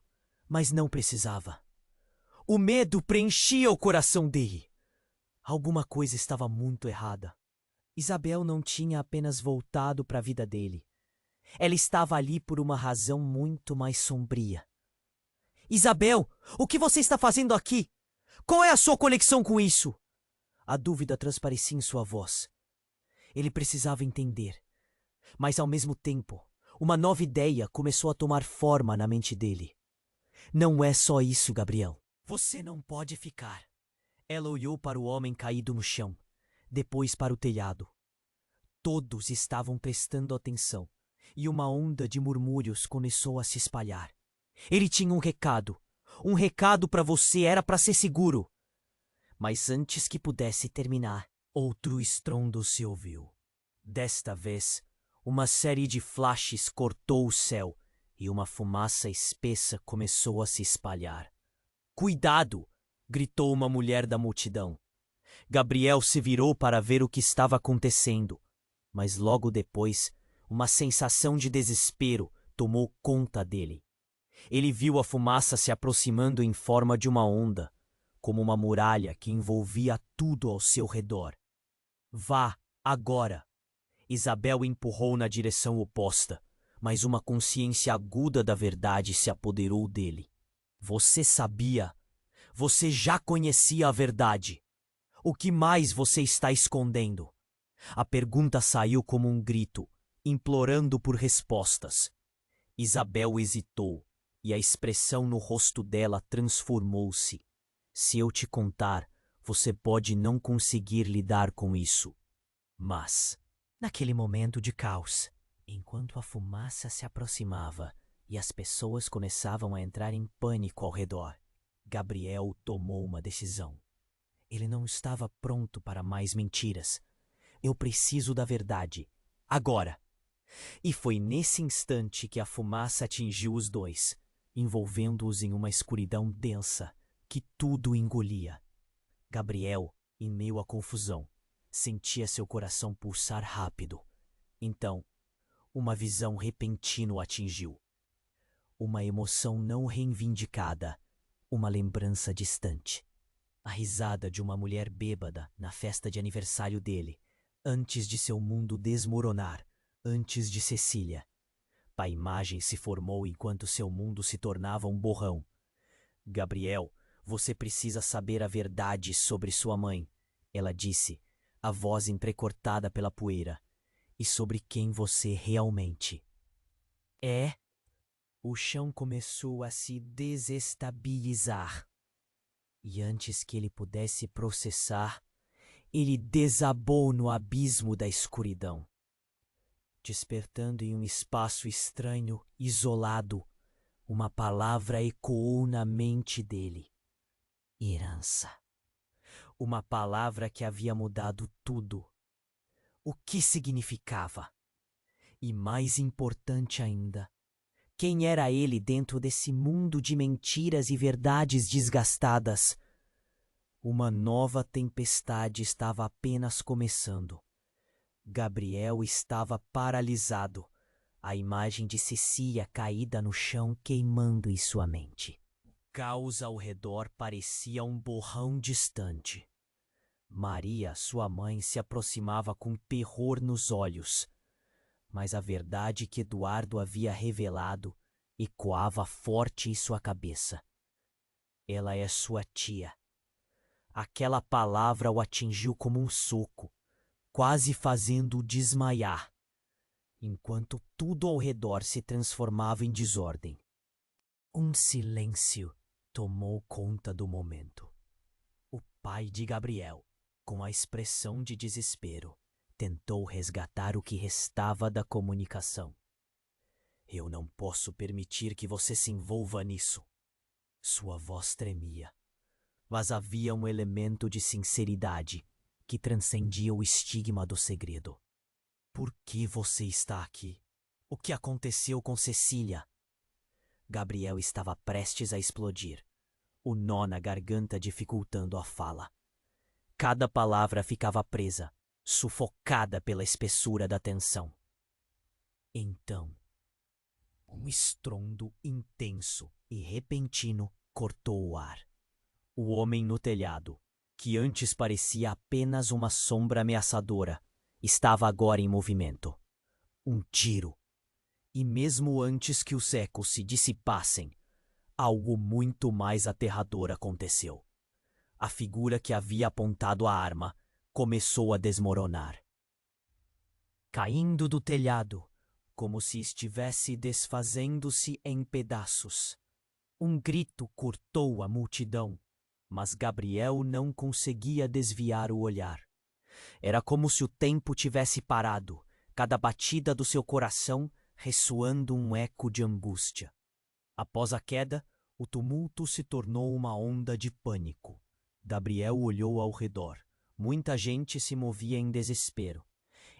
mas não precisava. O medo preenchia o coração dele. Alguma coisa estava muito errada. Isabel não tinha apenas voltado para a vida dele. Ela estava ali por uma razão muito mais sombria. Isabel, o que você está fazendo aqui? Qual é a sua conexão com isso? A dúvida transparecia em sua voz. Ele precisava entender. Mas, ao mesmo tempo, uma nova ideia começou a tomar forma na mente dele. Não é só isso, Gabriel. Você não pode ficar. Ela olhou para o homem caído no chão, depois para o telhado. Todos estavam prestando atenção, e uma onda de murmúrios começou a se espalhar. Ele tinha um recado. Um recado para você, era para ser seguro. Mas antes que pudesse terminar, outro estrondo se ouviu. Desta vez, uma série de flashes cortou o céu e uma fumaça espessa começou a se espalhar. Cuidado! Gritou uma mulher da multidão. Gabriel se virou para ver o que estava acontecendo, mas logo depois, uma sensação de desespero tomou conta dele. Ele viu a fumaça se aproximando em forma de uma onda, como uma muralha que envolvia tudo ao seu redor. Vá, agora! Isabel empurrou na direção oposta, mas uma consciência aguda da verdade se apoderou dele. Você sabia? Você já conhecia a verdade. O que mais você está escondendo? A pergunta saiu como um grito, implorando por respostas. Isabel hesitou, e a expressão no rosto dela transformou-se. Se eu te contar, você pode não conseguir lidar com isso. Mas, naquele momento de caos, enquanto a fumaça se aproximava e as pessoas começavam a entrar em pânico ao redor, Gabriel tomou uma decisão. Ele não estava pronto para mais mentiras. Eu preciso da verdade. Agora! E foi nesse instante que a fumaça atingiu os dois, envolvendo-os em uma escuridão densa que tudo engolia. Gabriel, em meio à confusão, sentia seu coração pulsar rápido. Então, uma visão repentina o atingiu. Uma emoção não reivindicada, uma lembrança distante. A risada de uma mulher bêbada na festa de aniversário dele, antes de seu mundo desmoronar, antes de Cecília. A imagem se formou enquanto seu mundo se tornava um borrão. Gabriel, você precisa saber a verdade sobre sua mãe, ela disse, a voz entrecortada pela poeira, e sobre quem você realmente é. O chão começou a se desestabilizar. E antes que ele pudesse processar, ele desabou no abismo da escuridão. Despertando em um espaço estranho, isolado, uma palavra ecoou na mente dele. Herança. Uma palavra que havia mudado tudo. O que significava? E mais importante ainda, quem era ele dentro desse mundo de mentiras e verdades desgastadas? Uma nova tempestade estava apenas começando. Gabriel estava paralisado, a imagem de Cecília caída no chão queimando em sua mente. O caos ao redor parecia um borrão distante. Maria, sua mãe, se aproximava com terror nos olhos, mas a verdade que Eduardo havia revelado ecoava forte em sua cabeça. Ela é sua tia. Aquela palavra o atingiu como um soco, quase fazendo-o desmaiar, enquanto tudo ao redor se transformava em desordem. Um silêncio tomou conta do momento. O pai de Gabriel, com a expressão de desespero, tentou resgatar o que restava da comunicação. Eu não posso permitir que você se envolva nisso. Sua voz tremia, mas havia um elemento de sinceridade que transcendia o estigma do segredo. Por que você está aqui? O que aconteceu com Cecília? Gabriel estava prestes a explodir, o nó na garganta dificultando a fala. Cada palavra ficava presa, sufocada pela espessura da tensão. Então, um estrondo intenso e repentino cortou o ar. O homem no telhado, que antes parecia apenas uma sombra ameaçadora, estava agora em movimento. Um tiro. E mesmo antes que os ecos se dissipassem, algo muito mais aterrador aconteceu. A figura que havia apontado a arma começou a desmoronar. Caindo do telhado, como se estivesse desfazendo-se em pedaços. Um grito cortou a multidão, mas Gabriel não conseguia desviar o olhar. Era como se o tempo tivesse parado, cada batida do seu coração ressoando um eco de angústia. Após a queda, o tumulto se tornou uma onda de pânico. Gabriel olhou ao redor. Muita gente se movia em desespero.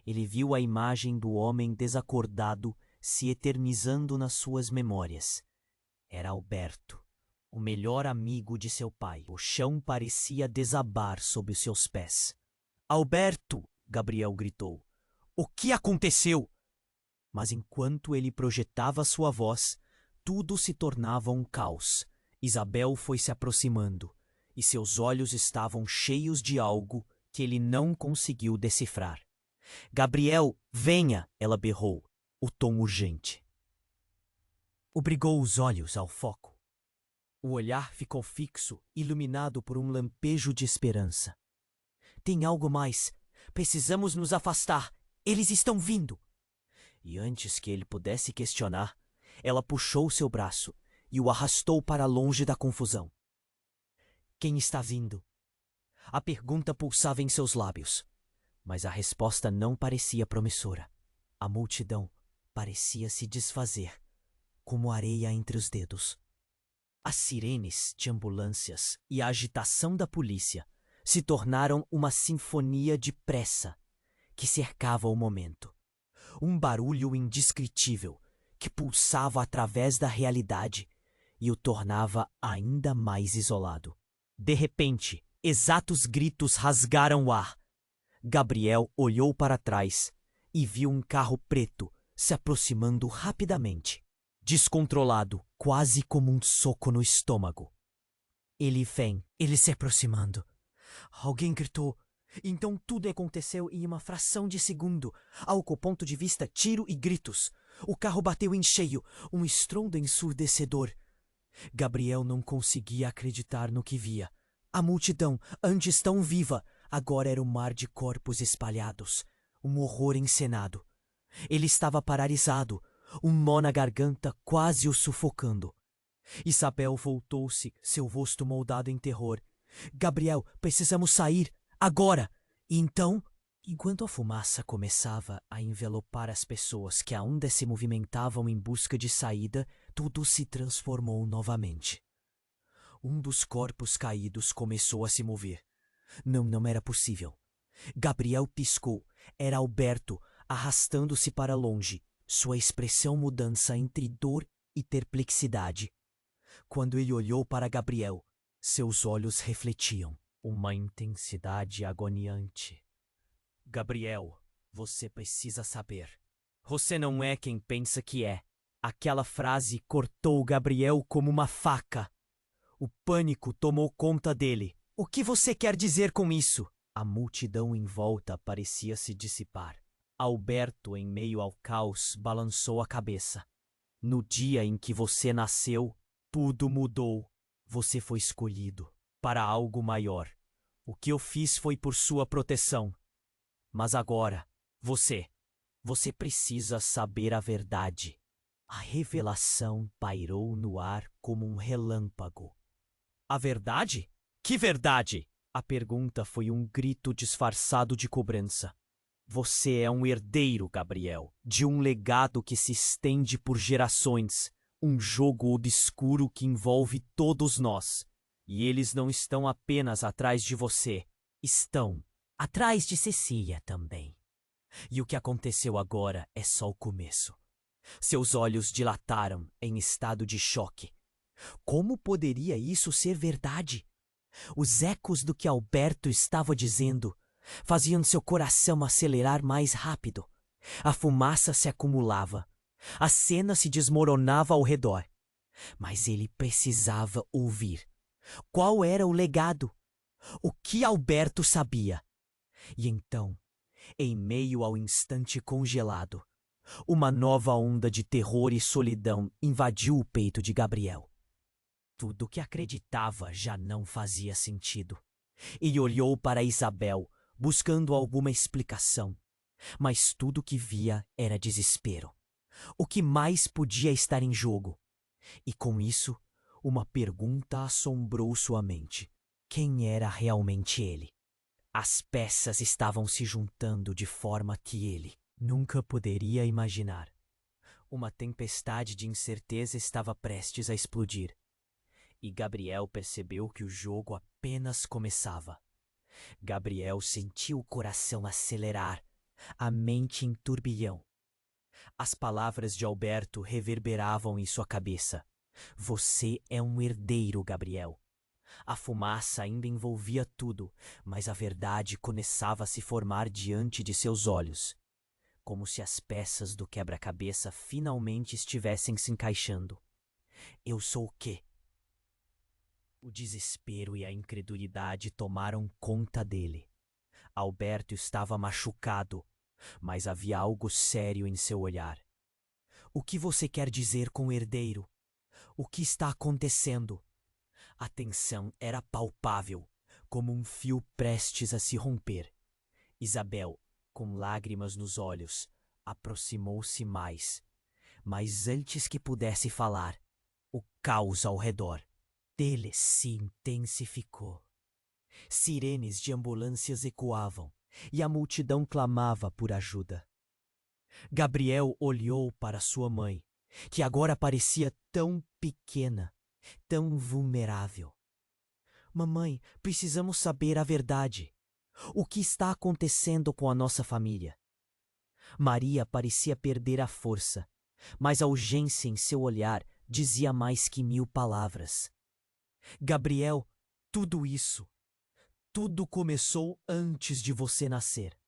Ele viu a imagem do homem desacordado se eternizando nas suas memórias. Era Alberto, o melhor amigo de seu pai. O chão parecia desabar sob os seus pés. Alberto! Gabriel gritou. O que aconteceu? Mas enquanto ele projetava sua voz, tudo se tornava um caos. Isabel foi se aproximando, e seus olhos estavam cheios de algo que ele não conseguiu decifrar. Gabriel, venha! Ela berrou, o tom urgente. Obrigou os olhos ao foco. O olhar ficou fixo, iluminado por um lampejo de esperança. Tem algo mais. Precisamos nos afastar. Eles estão vindo. E antes que ele pudesse questionar, ela puxou seu braço e o arrastou para longe da confusão. Quem está vindo? A pergunta pulsava em seus lábios, mas a resposta não parecia promissora. A multidão parecia se desfazer, como areia entre os dedos. As sirenes de ambulâncias e a agitação da polícia se tornaram uma sinfonia de pressa que cercava o momento. Um barulho indescritível que pulsava através da realidade e o tornava ainda mais isolado. De repente, exatos gritos rasgaram o ar. Gabriel olhou para trás e viu um carro preto se aproximando rapidamente, descontrolado, quase como um soco no estômago. Ele se aproximando. Alguém gritou. Então tudo aconteceu em uma fração de segundo. Ao ponto de vista, tiro e gritos. O carro bateu em cheio, um estrondo ensurdecedor. Gabriel não conseguia acreditar no que via. A multidão, antes tão viva, agora era um mar de corpos espalhados. Um horror encenado. Ele estava paralisado, um nó na garganta quase o sufocando. Isabel voltou-se, seu rosto moldado em terror. Gabriel, precisamos sair, agora! E então, enquanto a fumaça começava a envelopar as pessoas que ainda se movimentavam em busca de saída, tudo se transformou novamente. Um dos corpos caídos começou a se mover. Não era possível. Gabriel piscou. Era Alberto, arrastando-se para longe, sua expressão mudança entre dor e perplexidade. Quando ele olhou para Gabriel, seus olhos refletiam uma intensidade agoniante. Gabriel, você precisa saber. Você não é quem pensa que é. Aquela frase cortou Gabriel como uma faca. O pânico tomou conta dele. O que você quer dizer com isso? A multidão em volta parecia se dissipar. Alberto, em meio ao caos, balançou a cabeça. No dia em que você nasceu, tudo mudou. Você foi escolhido para algo maior. O que eu fiz foi por sua proteção. Mas agora, você precisa saber a verdade. A revelação pairou no ar como um relâmpago. A verdade? Que verdade? A pergunta foi um grito disfarçado de cobrança. Você é um herdeiro, Gabriel, de um legado que se estende por gerações, um jogo obscuro que envolve todos nós. E eles não estão apenas atrás de você, estão atrás de Cecília também. E o que aconteceu agora é só o começo. Seus olhos dilataram em estado de choque. Como poderia isso ser verdade? Os ecos do que Alberto estava dizendo faziam seu coração acelerar mais rápido. A fumaça se acumulava. A cena se desmoronava ao redor. Mas ele precisava ouvir. Qual era o legado? O que Alberto sabia? E então, em meio ao instante congelado, uma nova onda de terror e solidão invadiu o peito de Gabriel. Tudo o que acreditava já não fazia sentido. Ele olhou para Isabel, buscando alguma explicação. Mas tudo o que via era desespero. O que mais podia estar em jogo? E com isso, uma pergunta assombrou sua mente. Quem era realmente ele? As peças estavam se juntando de forma que ele nunca poderia imaginar. Uma tempestade de incerteza estava prestes a explodir. E Gabriel percebeu que o jogo apenas começava. Gabriel sentiu o coração acelerar, a mente em turbilhão. As palavras de Alberto reverberavam em sua cabeça. Você é um herdeiro, Gabriel. A fumaça ainda envolvia tudo, mas a verdade começava a se formar diante de seus olhos, como se as peças do quebra-cabeça finalmente estivessem se encaixando. Eu sou o quê? O desespero e a incredulidade tomaram conta dele. Alberto estava machucado, mas havia algo sério em seu olhar. O que você quer dizer com herdeiro? O que está acontecendo? A tensão era palpável, como um fio prestes a se romper. Isabel, com lágrimas nos olhos, aproximou-se mais. Mas antes que pudesse falar, o caos ao redor dele se intensificou. Sirenes de ambulâncias ecoavam e a multidão clamava por ajuda. Gabriel olhou para sua mãe, que agora parecia tão pequena, tão vulnerável. Mamãe, precisamos saber a verdade. O que está acontecendo com a nossa família? Maria parecia perder a força, mas a urgência em seu olhar dizia mais que 1000 palavras. Gabriel, tudo começou antes de você nascer.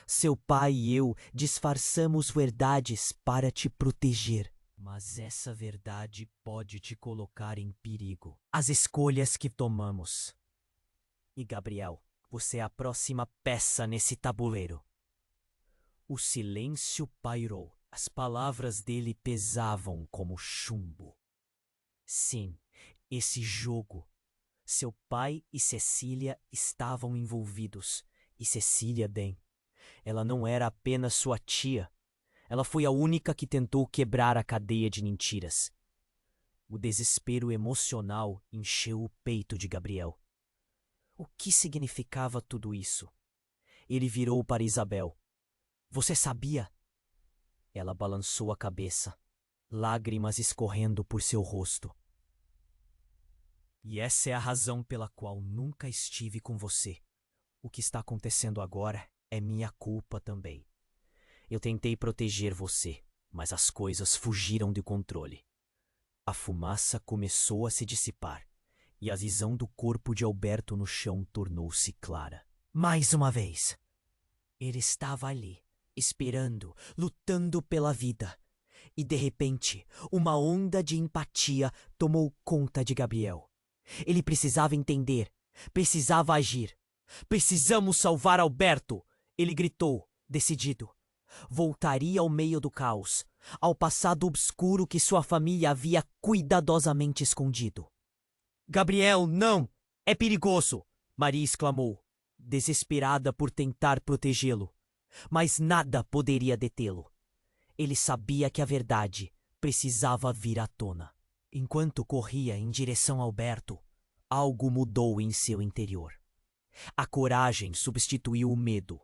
Seu pai e eu disfarçamos verdades para te proteger. Mas essa verdade pode te colocar em perigo. As escolhas que tomamos. E Gabriel, você é a próxima peça nesse tabuleiro. O silêncio pairou. As palavras dele pesavam como chumbo. Sim, esse jogo. Seu pai e Cecília estavam envolvidos. E Cecília bem. Ela não era apenas sua tia. Ela foi a única que tentou quebrar a cadeia de mentiras. O desespero emocional encheu o peito de Gabriel. O que significava tudo isso? Ele virou para Isabel. Você sabia? Ela balançou a cabeça, lágrimas escorrendo por seu rosto. E essa é a razão pela qual nunca estive com você. O que está acontecendo agora é minha culpa também. Eu tentei proteger você, mas as coisas fugiram de controle. A fumaça começou a se dissipar, e a visão do corpo de Alberto no chão tornou-se clara. Mais uma vez. Ele estava ali, esperando, lutando pela vida. E de repente, uma onda de empatia tomou conta de Gabriel. Ele precisava entender, precisava agir. Precisamos salvar Alberto! Ele gritou, decidido. Voltaria ao meio do caos, ao passado obscuro que sua família havia cuidadosamente escondido. Gabriel, não! É perigoso! Maria exclamou, desesperada por tentar protegê-lo. Mas nada poderia detê-lo. Ele sabia que a verdade precisava vir à tona. Enquanto corria em direção a Alberto, algo mudou em seu interior. A coragem substituiu o medo.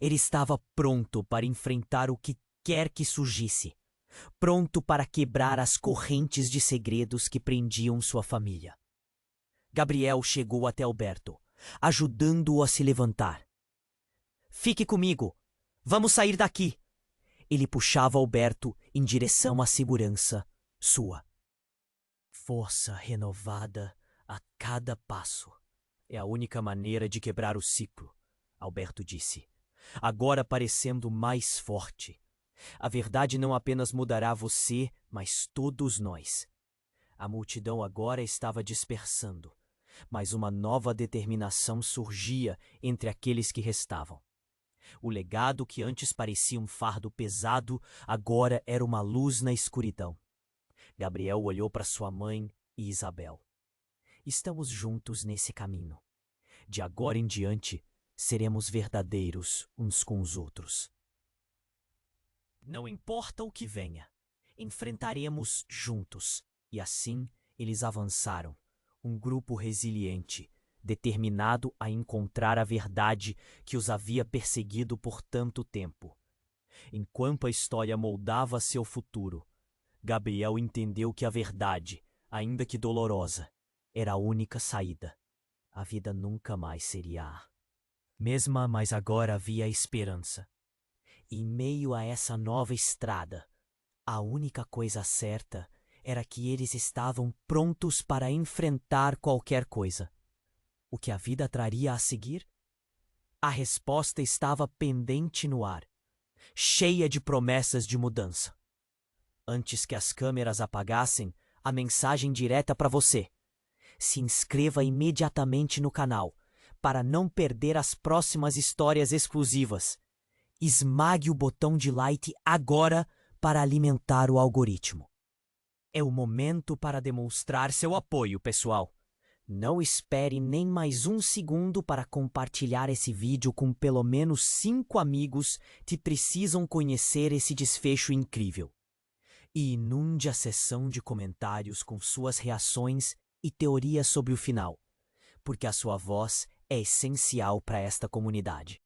Ele estava pronto para enfrentar o que quer que surgisse, pronto para quebrar as correntes de segredos que prendiam sua família. Gabriel chegou até Alberto, ajudando-o a se levantar. Fique comigo! Vamos sair daqui! Ele puxava Alberto em direção à segurança sua. Força renovada a cada passo. É a única maneira de quebrar o ciclo, Alberto disse, agora parecendo mais forte. A verdade não apenas mudará você, mas todos nós. A multidão agora estava dispersando, mas uma nova determinação surgia entre aqueles que restavam. O legado que antes parecia um fardo pesado, agora era uma luz na escuridão. Gabriel olhou para sua mãe e Isabel. Estamos juntos nesse caminho. De agora em diante, seremos verdadeiros uns com os outros. Não importa o que venha, enfrentaremos juntos. E assim eles avançaram, um grupo resiliente, determinado a encontrar a verdade que os havia perseguido por tanto tempo. Enquanto a história moldava seu futuro, Gabriel entendeu que a verdade, ainda que dolorosa, era a única saída. A vida nunca mais seria a mesma, mas agora havia esperança. Em meio a essa nova estrada, a única coisa certa era que eles estavam prontos para enfrentar qualquer coisa. O que a vida traria a seguir? A resposta estava pendente no ar, cheia de promessas de mudança. Antes que as câmeras apagassem, a mensagem direta para você. Se inscreva imediatamente no canal para não perder as próximas histórias exclusivas. Esmague o botão de like agora para alimentar o algoritmo. É o momento para demonstrar seu apoio, pessoal. Não espere nem mais um segundo para compartilhar esse vídeo com pelo menos 5 amigos que precisam conhecer esse desfecho incrível. E inunde a seção de comentários com suas reações e teorias sobre o final, porque a sua voz é essencial para esta comunidade.